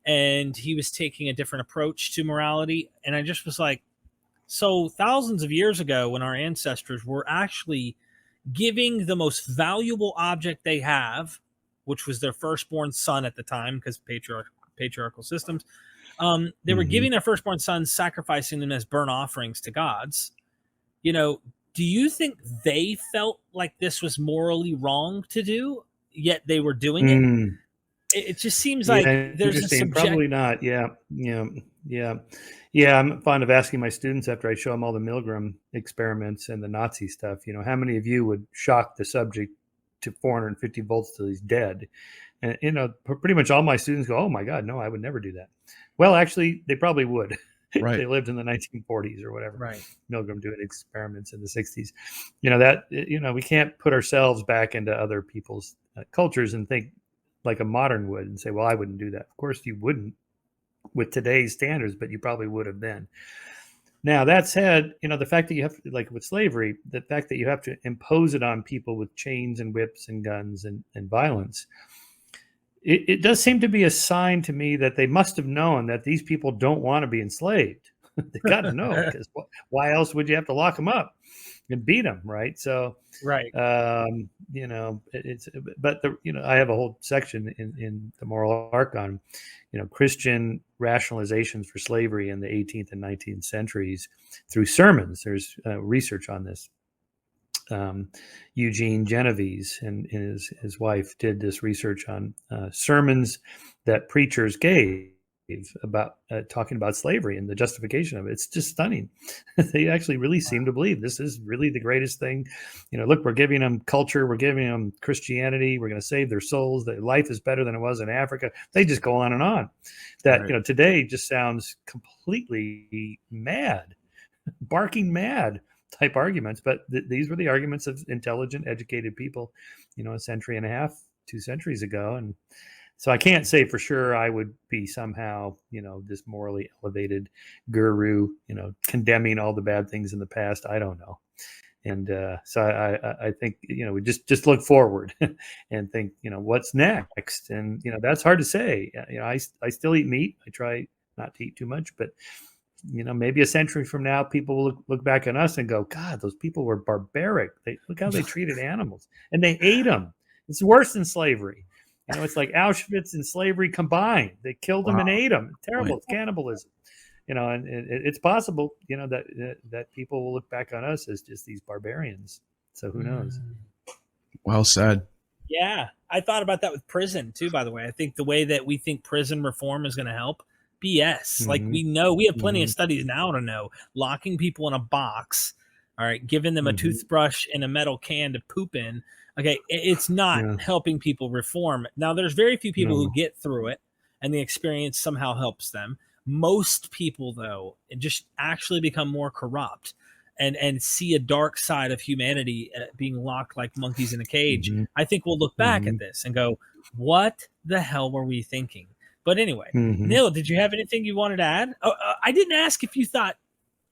and he was taking a different approach to morality. And I just was like, so thousands of years ago, when our ancestors were actually giving the most valuable object they have, which was their firstborn son at the time, because patriarchal systems, they were giving their firstborn sons, sacrificing them as burnt offerings to gods. do you think they felt like this was morally wrong to do, yet they were doing it? Mm. It just seems like Yeah, there's a interesting. Probably not. Yeah. I'm fond of asking my students after I show them all the Milgram experiments and the Nazi stuff. How many of you would shock the subject to 450 volts till he's dead? And pretty much all my students go, "Oh my God, no, I would never do that." Well, actually, they probably would. Right. They lived in the 1940s or whatever. right. Milgram doing experiments in the 60s. We can't put ourselves back into other people's cultures and think like a modern would and say, well, I wouldn't do that. Of course you wouldn't with today's standards, but you probably would have then. Now, that said, the fact that you have to, like with slavery, the fact that you have to impose it on people with chains and whips and guns and violence, it does seem to be a sign to me that they must have known that these people don't want to be enslaved. They got to know, because why else would you have to lock them up and beat them, right? So, Right. I have a whole section in the Moral Arc on, Christian rationalizations for slavery in the 18th and 19th centuries through sermons. There's research on this. Eugene Genovese and his wife did this research on sermons that preachers gave about talking about slavery and the justification of it. It's just stunning. They actually really seem to believe this is really the greatest thing. Look, we're giving them culture, we're giving them Christianity, we're going to save their souls, that life is better than it was in Africa. They just go on and on. That, right. Today just sounds completely mad, barking mad type arguments, but these were the arguments of intelligent, educated people, a century and a half, 2 centuries ago. And so I can't say for sure I would be somehow, this morally elevated guru, condemning all the bad things in the past. I don't know. And so I think, we just look forward and think, what's next? And, that's hard to say. I still eat meat. I try not to eat too much, but, maybe a century from now, people will look back on us and go, God, those people were barbaric. Look how they treated animals, and they ate them. It's worse than slavery. It's like Auschwitz and slavery combined. They killed them and ate them. Terrible. It's cannibalism. And it's possible, that people will look back on us as just these barbarians. So who knows? Well said. Yeah. I thought about that with prison too, by the way. I think the way that we think prison reform is going to help, BS. Mm-hmm. Like we have plenty of studies now to know locking people in a box, all right, giving them a toothbrush and a metal can to poop in. Okay, it's not helping people reform. Now, there's very few people who get through it, and the experience somehow helps them. Most people, though, just actually become more corrupt and see a dark side of humanity being locked like monkeys in a cage. I think we'll look back at this and go, what the hell were we thinking? But anyway, Neil, did you have anything you wanted to add? Oh, I didn't ask if you thought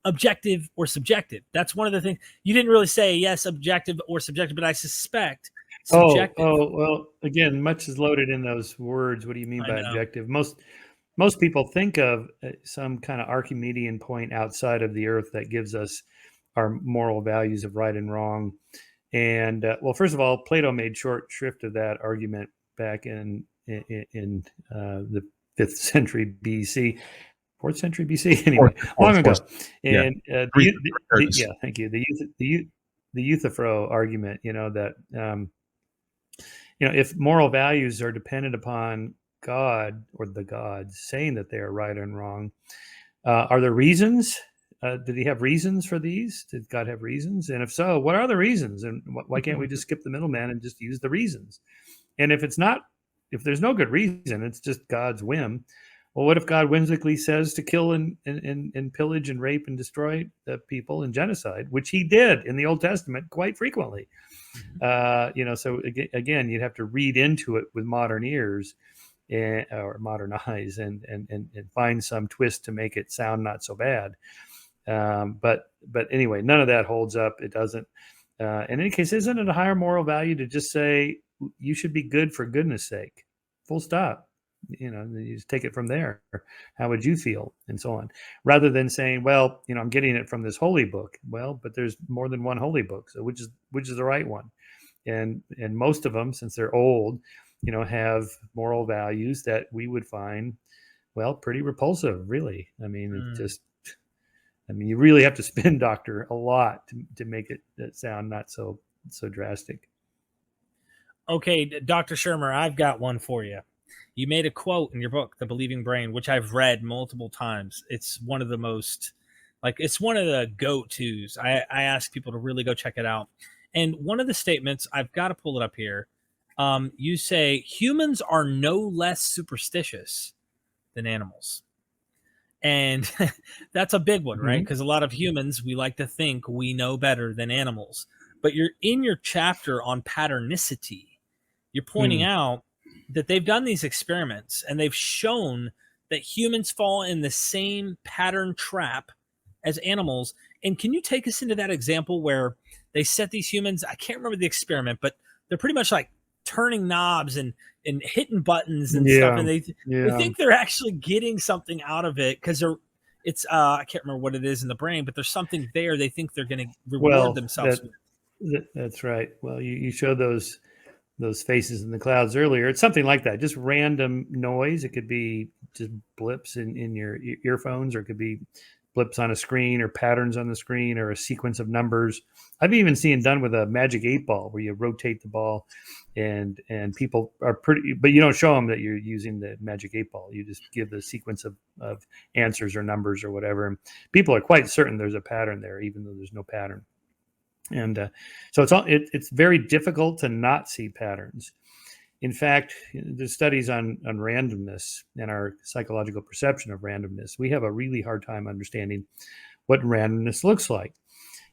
objective or subjective. That's one of the things you didn't really say. Yes, objective or subjective, but I suspect subjective. Well, again, much is loaded in those words. What do you mean by objective? Most people think of some kind of Archimedean point outside of the earth that gives us our moral values of right and wrong. And well, first of all, Plato made short shrift of that argument back in the 5th century BC. 4th century BC, anyway, long ago. And thank you. The Euthyphro argument, that if moral values are dependent upon God or the gods saying that they are right and wrong, are there reasons? Did he have reasons for these? Did God have reasons? And if so, what are the reasons? And why can't we just skip the middleman and just use the reasons? And if there's no good reason, it's just God's whim. Well, what if God whimsically says to kill and pillage and rape and destroy the people and genocide, which he did in the Old Testament quite frequently? So again, you'd have to read into it with modern ears or modern eyes and find some twist to make it sound not so bad. But anyway, none of that holds up. It doesn't. In any case, isn't it a higher moral value to just say you should be good for goodness sake, full stop? You just take it from there. How would you feel? And so on, rather than saying, well, I'm getting it from this holy book. Well, but there's more than one holy book. So which is the right one? And most of them, since they're old, have moral values that we would find, well, pretty repulsive, really. I mean, I mean, you really have to spin doctor a lot to make it sound not so drastic. Okay, Dr. Shermer, I've got one for you. You made a quote in your book, The Believing Brain, which I've read multiple times. It's one of the most, it's one of the go-tos. I ask people to really go check it out. And one of the statements, I've got to pull it up here. You say, humans are no less superstitious than animals. And that's a big one, right? Because a lot of humans, we like to think we know better than animals. But you're in your chapter on patternicity, you're pointing out that they've done these experiments and they've shown that humans fall in the same pattern trap as animals. And can you take us into that example where they set these humans, I can't remember the experiment, but they're pretty much like turning knobs and hitting buttons and stuff. And they think they're actually getting something out of it because it's I can't remember what it is in the brain, but there's something there they think they're going to reward themselves with. That's right. Well, you showed those faces in the clouds earlier. It's something like that, just random noise. It could be just blips in your earphones, or it could be blips on a screen, or patterns on the screen, or a sequence of numbers. I've even seen done with a magic 8-ball where you rotate the ball and people are but you don't show them that you're using the magic 8-ball. You just give the sequence of answers or numbers or whatever. And people are quite certain there's a pattern there, even though there's no pattern. And so it's very difficult to not see patterns. In fact, the studies on randomness and our psychological perception of randomness, we have a really hard time understanding what randomness looks like.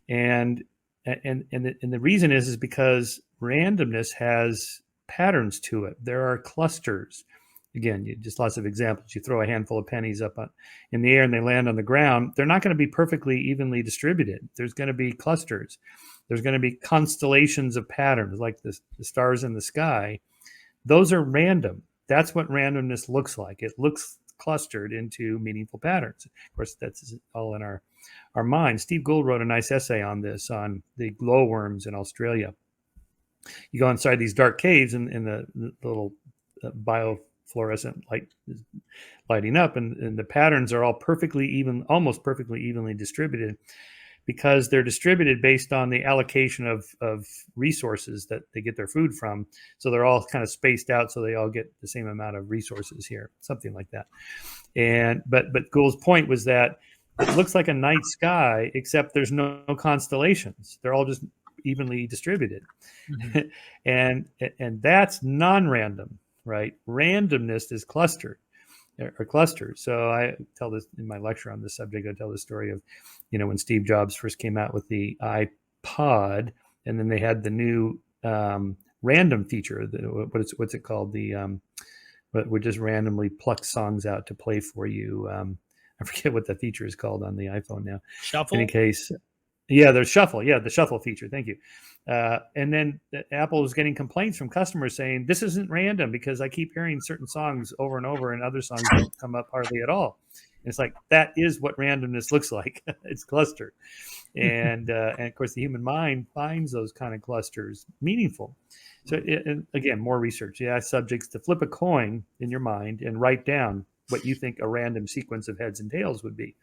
And the reason is because randomness has patterns to it. There are clusters. Again, just lots of examples. You throw a handful of pennies up in the air and they land on the ground. They're not going to be perfectly evenly distributed. There's going to be clusters. There's going to be constellations of patterns, like the stars in the sky. Those are random. That's what randomness looks like. It looks clustered into meaningful patterns. Of course, that's all in our mind. Steve Gould wrote a nice essay on this, on the glowworms in Australia. You go inside these dark caves and the little biofluorescent light is lighting up, and the patterns are all almost perfectly evenly distributed, because they're distributed based on the allocation of resources that they get their food from. So they're all kind of spaced out, so they all get the same amount of resources here, something like that. But Gould's point was that it looks like a night sky, except there's no constellations. They're all just evenly distributed. And that's non-random, right? Randomness is clustered. Or clusters. So I tell this in my lecture on this subject. I tell the story of, when Steve Jobs first came out with the iPod, and then they had the new random feature. What's it called? But would just randomly pluck songs out to play for you. I forget what the feature is called on the iPhone now. Shuffle. In any case, there's shuffle. Yeah, the shuffle feature. Thank you. And then Apple was getting complaints from customers saying, this isn't random because I keep hearing certain songs over and over and other songs don't come up hardly at all. And it's like, that is what randomness looks like. It's clustered. And of course, the human mind finds those kind of clusters meaningful. So again, more research. You ask subjects to flip a coin in your mind and write down what you think a random sequence of heads and tails would be.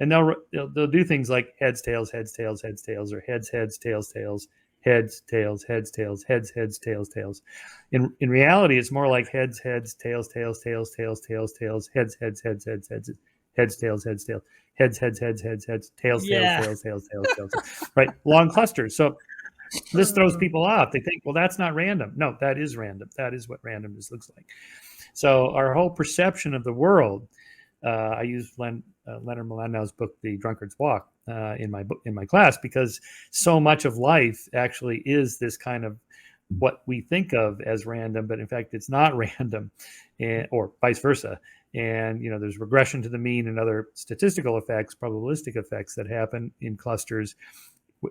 And they'll do things like heads, tails, heads, tails, heads, tails, or heads, heads, tails, tails, heads, tails, heads, tails, heads, heads, tails, tails. In reality, it's more like heads, heads, tails, tails, tails, tails, tails, tails, heads, heads, heads, heads, heads, heads, tails, heads, tails, heads, heads, heads, heads, heads, tails, tails, tails, tails, tails, tails. Right? Long clusters. So this throws people off. They think, well, that's not random. No, that is random. That is what randomness looks like. So our whole perception of the world, I use Leonard Mlodinow's book, The Drunkard's Walk, in my class, because so much of life actually is this kind of what we think of as random, but in fact it's not random, or vice versa. And there's regression to the mean and other statistical effects, probabilistic effects that happen in clusters,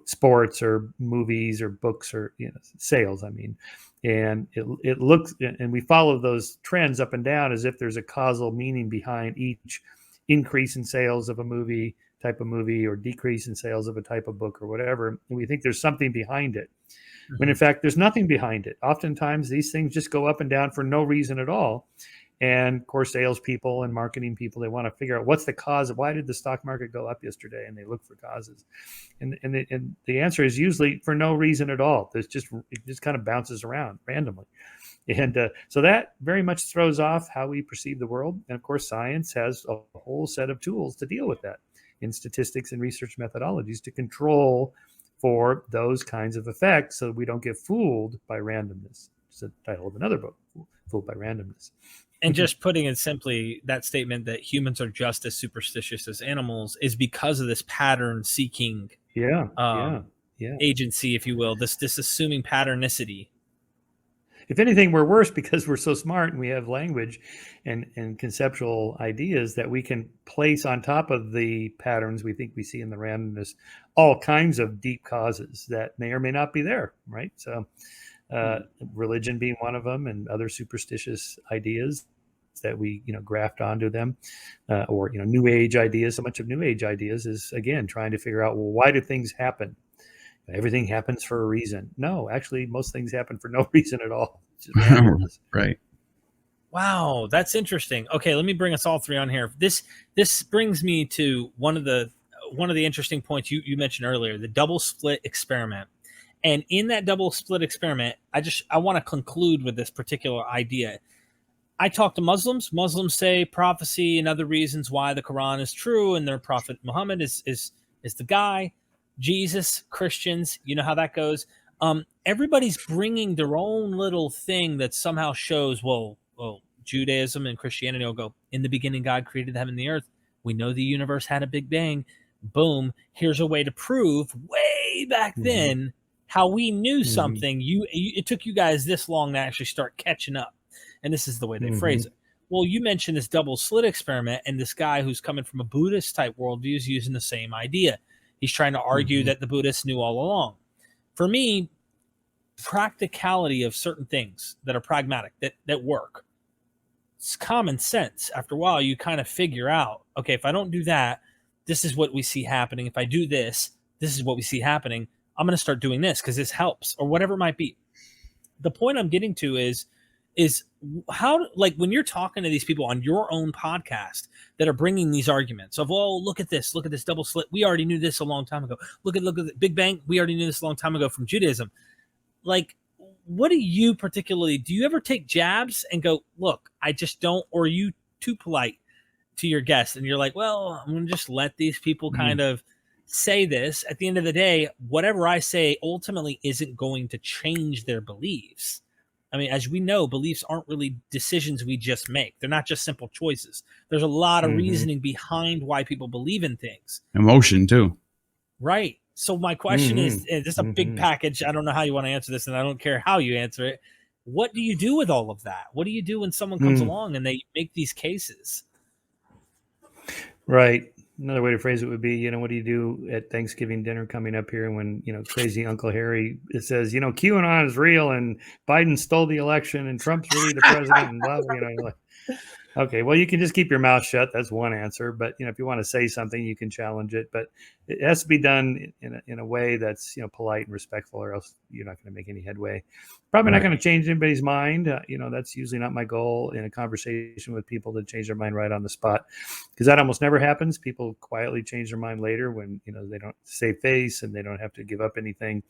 sports or movies or books or sales. I mean, and it looks, and we follow those trends up and down as if there's a causal meaning behind each increase in sales of a type of movie, or decrease in sales of a type of book or whatever. And we think there's something behind it, when in fact there's nothing behind it. Oftentimes these things just go up and down for no reason at all. And of course, salespeople and marketing people, they want to figure out what's the cause of why did the stock market go up yesterday, and they look for causes. And the answer is usually for no reason at all. It just kind of bounces around randomly. And so that very much throws off how we perceive the world. And of course, science has a whole set of tools to deal with that in statistics and research methodologies to control for those kinds of effects so we don't get fooled by randomness. It's the title of another book, Fooled by Randomness. And just putting it simply, that statement that humans are just as superstitious as animals is because of this pattern seeking agency, if you will, this assuming patternicity. If anything, we're worse because we're so smart and we have language and conceptual ideas that we can place on top of the patterns we think we see in the randomness all kinds of deep causes that may or may not be there, right? So religion being one of them, and other superstitious ideas that we graft onto them, or New Age ideas. So much of New Age ideas is, again, trying to figure out, well, why do things happen? Everything happens for a reason. No, actually, most things happen for no reason at all. Right. Wow, that's interesting. Okay, let me bring us all three on here. This brings me to one of the interesting points you mentioned earlier, the double split experiment. And in that double split experiment, I want to conclude with this particular idea. I talk to Muslims. Muslims say prophecy and other reasons why the Quran is true and their prophet Muhammad is the guy. Jesus, Christians, you know how that goes. Everybody's bringing their own little thing that somehow shows, well, Judaism and Christianity will go, in the beginning, God created the heaven and the earth. We know the universe had a big bang. Boom. Here's a way to prove way back then how we knew something. It took you guys this long to actually start catching up. And this is the way they phrase it. Well, you mentioned this double slit experiment, and this guy who's coming from a Buddhist type worldview is using the same idea. He's trying to argue that the Buddhists knew all along. For me, practicality of certain things that are pragmatic, that work, it's common sense. After a while, you kind of figure out, okay, if I don't do that, this is what we see happening. If I do this, this is what we see happening. I'm going to start doing this because this helps, or whatever it might be. The point I'm getting to is how, like, when you're talking to these people on your own podcast that are bringing these arguments of, oh, look at this double slit. We already knew this a long time ago. Look at the Big Bang. We already knew this a long time ago from Judaism. Like, what do you ever take jabs and go, look, I just don't, or are you too polite to your guests? And you're like, well, I'm going to just let these people kind of say this. At the end of the day, whatever I say ultimately isn't going to change their beliefs. I mean, as we know, beliefs aren't really decisions we just make. They're not just simple choices. There's a lot of reasoning behind why people believe in things. Emotion, too. Right. So my question is, this is a big package. I don't know how you want to answer this, and I don't care how you answer it. What do you do with all of that? What do you do when someone comes along and they make these cases? Right. Another way to phrase it would be, what do you do at Thanksgiving dinner coming up here when, crazy Uncle Harry says, QAnon is real and Biden stole the election and Trump's really the president and blah, blah, okay, well, you can just keep your mouth shut. That's one answer. But, if you want to say something, you can challenge it. But it has to be done in a way that's, polite and respectful, or else you're not going to make any headway. Probably not going to change anybody's mind. That's usually not my goal in a conversation with people, to change their mind right on the spot, because that almost never happens. People quietly change their mind later when, they don't save face and they don't have to give up anything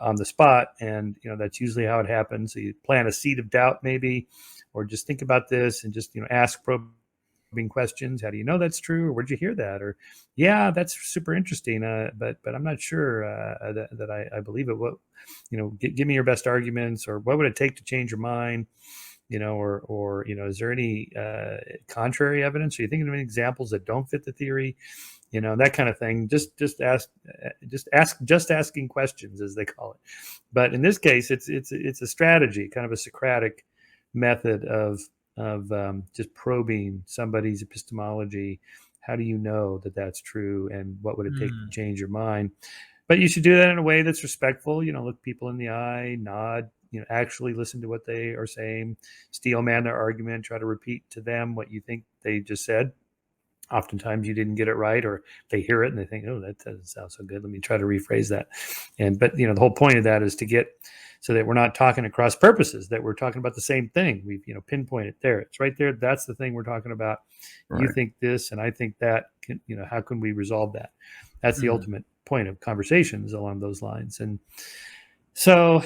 on the spot. And, that's usually how it happens. So you plant a seed of doubt maybe, or just think about this and just, ask probing questions. How do you know that's true? Or where'd you hear that? Or, yeah, that's super interesting. But I'm not sure that I believe it. What, give me your best arguments, or what would it take to change your mind? Or is there any contrary evidence? Are you thinking of any examples that don't fit the theory? That kind of thing. Just asking questions, as they call it. But in this case, it's a strategy, kind of a Socratic method of just probing somebody's epistemology. How do you know that that's true, and what would it take to change your mind? But you should do that in a way that's respectful. Look people in the eye, nod, actually listen to what they are saying, steel man their argument, try to repeat to them what you think they just said. Oftentimes you didn't get it right, or they hear it and they think, oh, that doesn't sound so good. Let me try to rephrase that. But the whole point of that is to get so that we're not talking at cross purposes, that we're talking about the same thing. We've, pinpointed there. It's right there. That's the thing we're talking about. Right. You think this and I think that. How can we resolve that? That's the ultimate point of conversations along those lines. And so,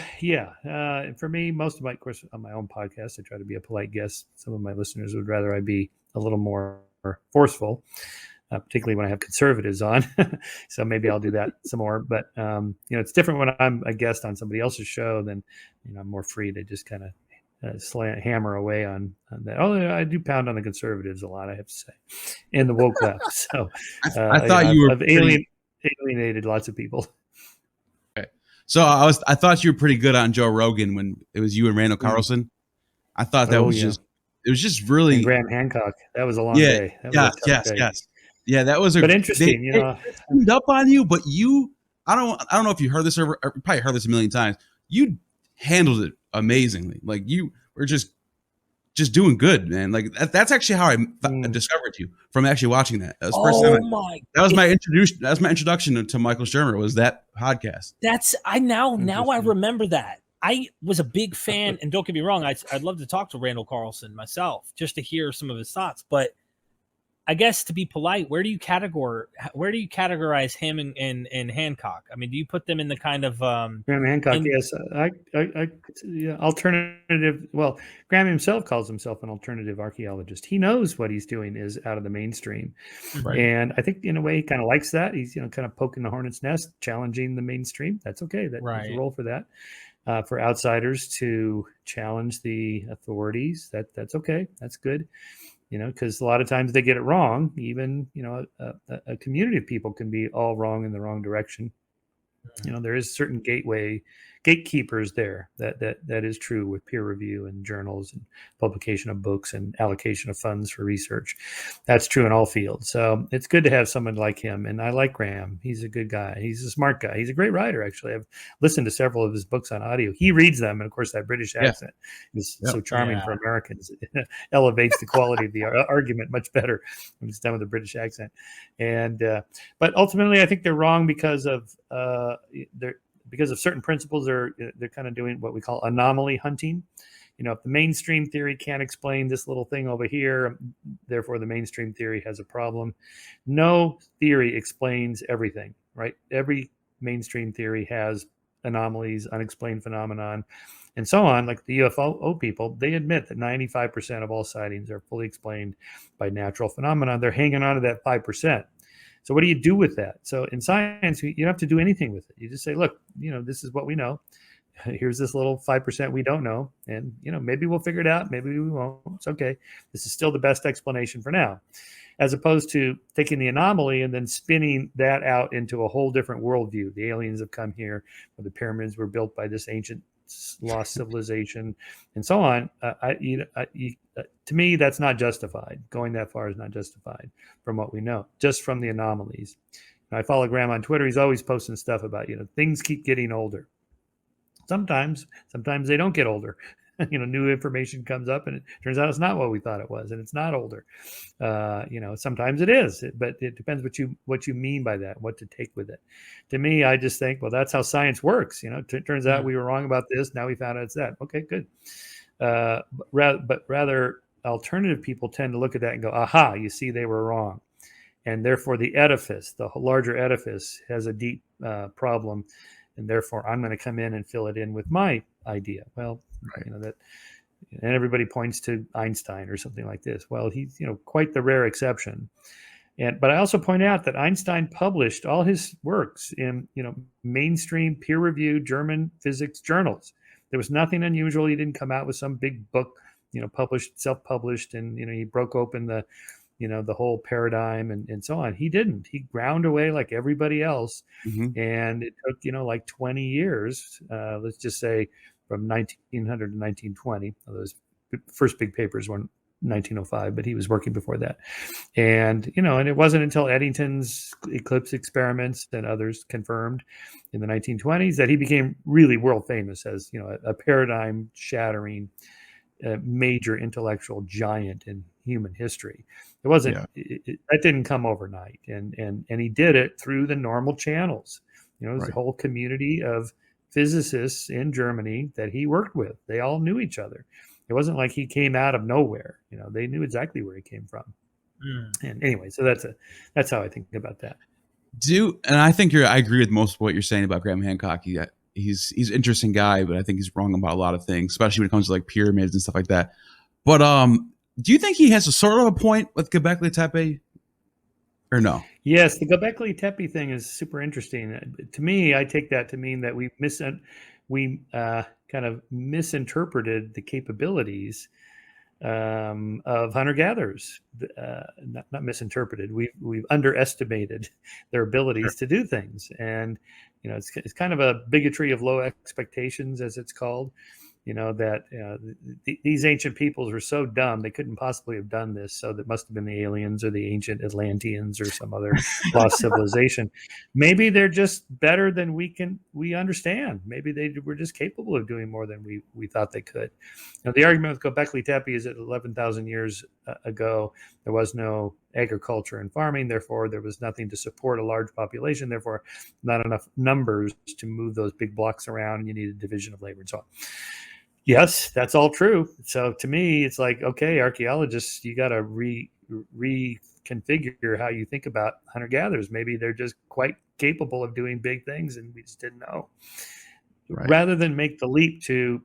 for me, most of my, of course, on my own podcast, I try to be a polite guest. Some of my listeners would rather I be a little more forceful, particularly when I have conservatives on. So maybe I'll do that some more. But, it's different when I'm a guest on somebody else's show. Then, I'm more free to just kind of hammer away on that. Oh, I do pound on the conservatives a lot, I have to say, and the woke left. So I thought you were I've alienated lots of people. So I thought you were pretty good on Joe Rogan when it was you and Randall Carlson. I thought that was just really, and Graham Hancock. That was a long day. That was a tough day. Yes. Yeah, that was but interesting. They teamed up on you, but I don't know if you heard this or probably heard this a million times. You handled it amazingly. Like you were just doing good, man. Like that's actually how I discovered you, from actually watching that. That was the first time. That was my introduction. That was my introduction to Michael Shermer. Was that podcast? Now I remember that. I was a big fan, and don't get me wrong, I'd love to talk to Randall Carlson myself just to hear some of his thoughts. But I guess to be polite, where do you categorize him and Hancock? I mean, do you put them in the kind of Graham Hancock? Yes, alternative. Well, Graham himself calls himself an alternative archaeologist. He knows what he's doing is out of the mainstream, right. And I think in a way he kind of likes that. He's kind of poking the hornet's nest, challenging the mainstream. That's okay. There's a role for that. For outsiders to challenge the authorities, that's okay. That's good. Because a lot of times they get it wrong. Even, a community of people can be all wrong in the wrong direction. There is certain gatekeepers there. That is true with peer review and journals and publication of books and allocation of funds for research. That's true in all fields. So it's good to have someone like him. And I like Graham. He's a good guy. He's a smart guy. He's a great writer, actually. I've listened to several of his books on audio. He reads them. And of course, that British accent is so charming for Americans. It elevates the quality of the argument much better when it's done with a British accent. And but ultimately, I think they're wrong because of certain principles. They're kind of doing what we call anomaly hunting. If the mainstream theory can't explain this little thing over here, therefore the mainstream theory has a problem. No theory explains everything, right? Every mainstream theory has anomalies, unexplained phenomenon, and so on. Like the UFO people, they admit that 95% of all sightings are fully explained by natural phenomena. They're hanging on to that 5%. So what do you do with that? So in science, you don't have to do anything with it. You just say, look, this is what we know. Here's this little 5% we don't know. And, maybe we'll figure it out. Maybe we won't. It's okay. This is still the best explanation for now. As opposed to taking the anomaly and then spinning that out into a whole different worldview. The aliens have come here, or the pyramids were built by this ancient lost civilization, and so on. To me, that's not justified. Going that far is not justified from what we know, just from the anomalies. I follow Graham on Twitter. He's always posting stuff about, things keep getting older. Sometimes they don't get older. New information comes up and it turns out it's not what we thought it was, and it's not older. Sometimes it is, but it depends what you mean by that, what to take with it. To me, I just think, well, that's how science works. Turns out we were wrong about this. Now we found out it's that. Okay, good. But rather alternative people tend to look at that and go, aha, you see, they were wrong. And therefore the larger edifice has a deep problem. And therefore I'm going to come in and fill it in with my idea. Well, and everybody points to Einstein or something like this. Well, he's, quite the rare exception. But I also point out that Einstein published all his works in, mainstream peer-reviewed German physics journals. There was nothing unusual. He didn't come out with some big book, self-published, and, he broke open the whole paradigm and so on. He didn't. He ground away like everybody else. Mm-hmm. And it took, like 20 years, let's just say from 1900 to 1920. Those first big papers were 1905, but he was working before that. And, and it wasn't until Eddington's eclipse experiments and others confirmed in the 1920s that he became really world famous as, a paradigm shattering, major intellectual giant in human history. It wasn't, that didn't come overnight. And he did it through the normal channels. There's a whole community of physicists in Germany that he worked with. They all knew each other. It wasn't like he came out of nowhere. They knew exactly where he came from. And anyway, so that's how I think about that. And I think I agree with most of what you're saying about Graham Hancock. He's an interesting guy, but I think he's wrong about a lot of things, especially when it comes to like pyramids and stuff like that. But do you think he has a sort of a point with Göbekli Tepe, or no? Yes, the Göbekli Tepe thing is super interesting. To me, I take that to mean that we kind of misinterpreted the capabilities of hunter-gatherers. Not misinterpreted. We've underestimated their abilities to do things, and it's kind of a bigotry of low expectations, as it's called. These ancient peoples were so dumb they couldn't possibly have done this. So that must have been the aliens or the ancient Atlanteans or some other lost civilization. Maybe they're just better than we understand. Maybe they were just capable of doing more than we thought they could. The argument with Göbekli Tepe is that 11,000 years ago there was no agriculture and farming. Therefore, there was nothing to support a large population. Therefore, not enough numbers to move those big blocks around, and you need a division of labor and so on. Yes, that's all true. So to me, it's like, okay, archaeologists, you got to reconfigure how you think about hunter-gatherers. Maybe they're just quite capable of doing big things and we just didn't know. Right. Rather than make the leap to,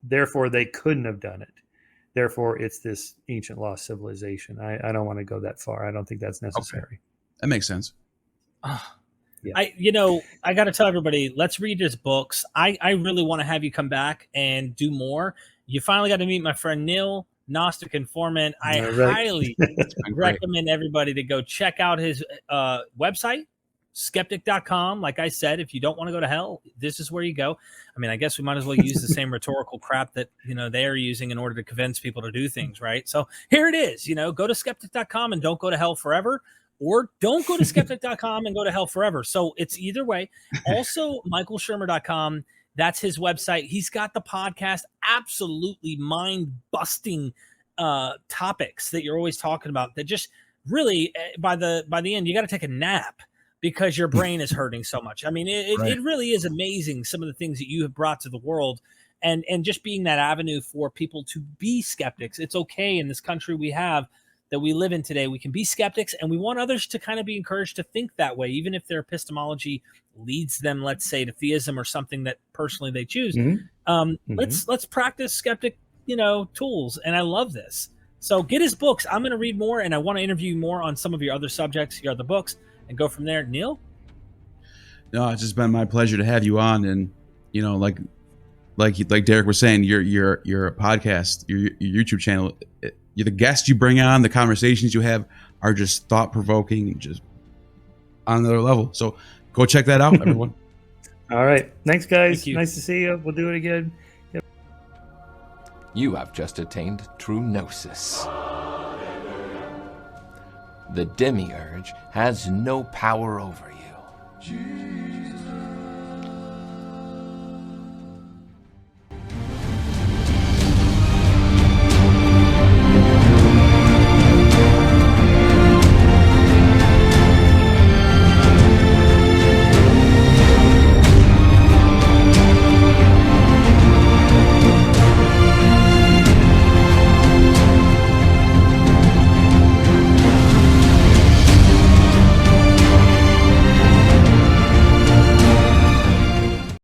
therefore they couldn't have done it. Therefore, it's this ancient lost civilization. I don't want to go that far. I don't think that's necessary. Okay. That makes sense. Yeah. I got to tell everybody, let's read his books. I really want to have you come back and do more. You finally got to meet my friend Neil, Gnostic Informant. I highly recommend everybody to go check out his website, skeptic.com. Like I said, if you don't want to go to hell, this is where you go. I mean, I guess we might as well use the same rhetorical crap that, they are using in order to convince people to do things, right? So here it is, go to skeptic.com and don't go to hell forever. Or don't go to skeptic.com and go to hell forever. So it's either way. Also, michaelshermer.com. That's his website. He's got the podcast, absolutely mind-busting topics that you're always talking about that just really, by the end, you got to take a nap because your brain is hurting so much. I mean, it really is amazing, some of the things that you have brought to the world. And just being that avenue for people to be skeptics. It's okay in this country that we live in today. We can be skeptics, and we want others to kind of be encouraged to think that way, even if their epistemology leads them, let's say, to theism or something that personally they choose. Let's practice skeptic, tools. And I love this. So get his books. I'm going to read more, and I want to interview you more on some of your other subjects, your other books, and go from there. Neil? No, it's just been my pleasure to have you on. And, like Derek was saying, your podcast, your YouTube channel, the guests you bring on, the conversations you have are just thought-provoking and just on another level. So go check that out, everyone. All right. Thanks, guys. Nice to see you. We'll do it again. Yep. You have just attained true gnosis. The demiurge has no power over you. Jesus.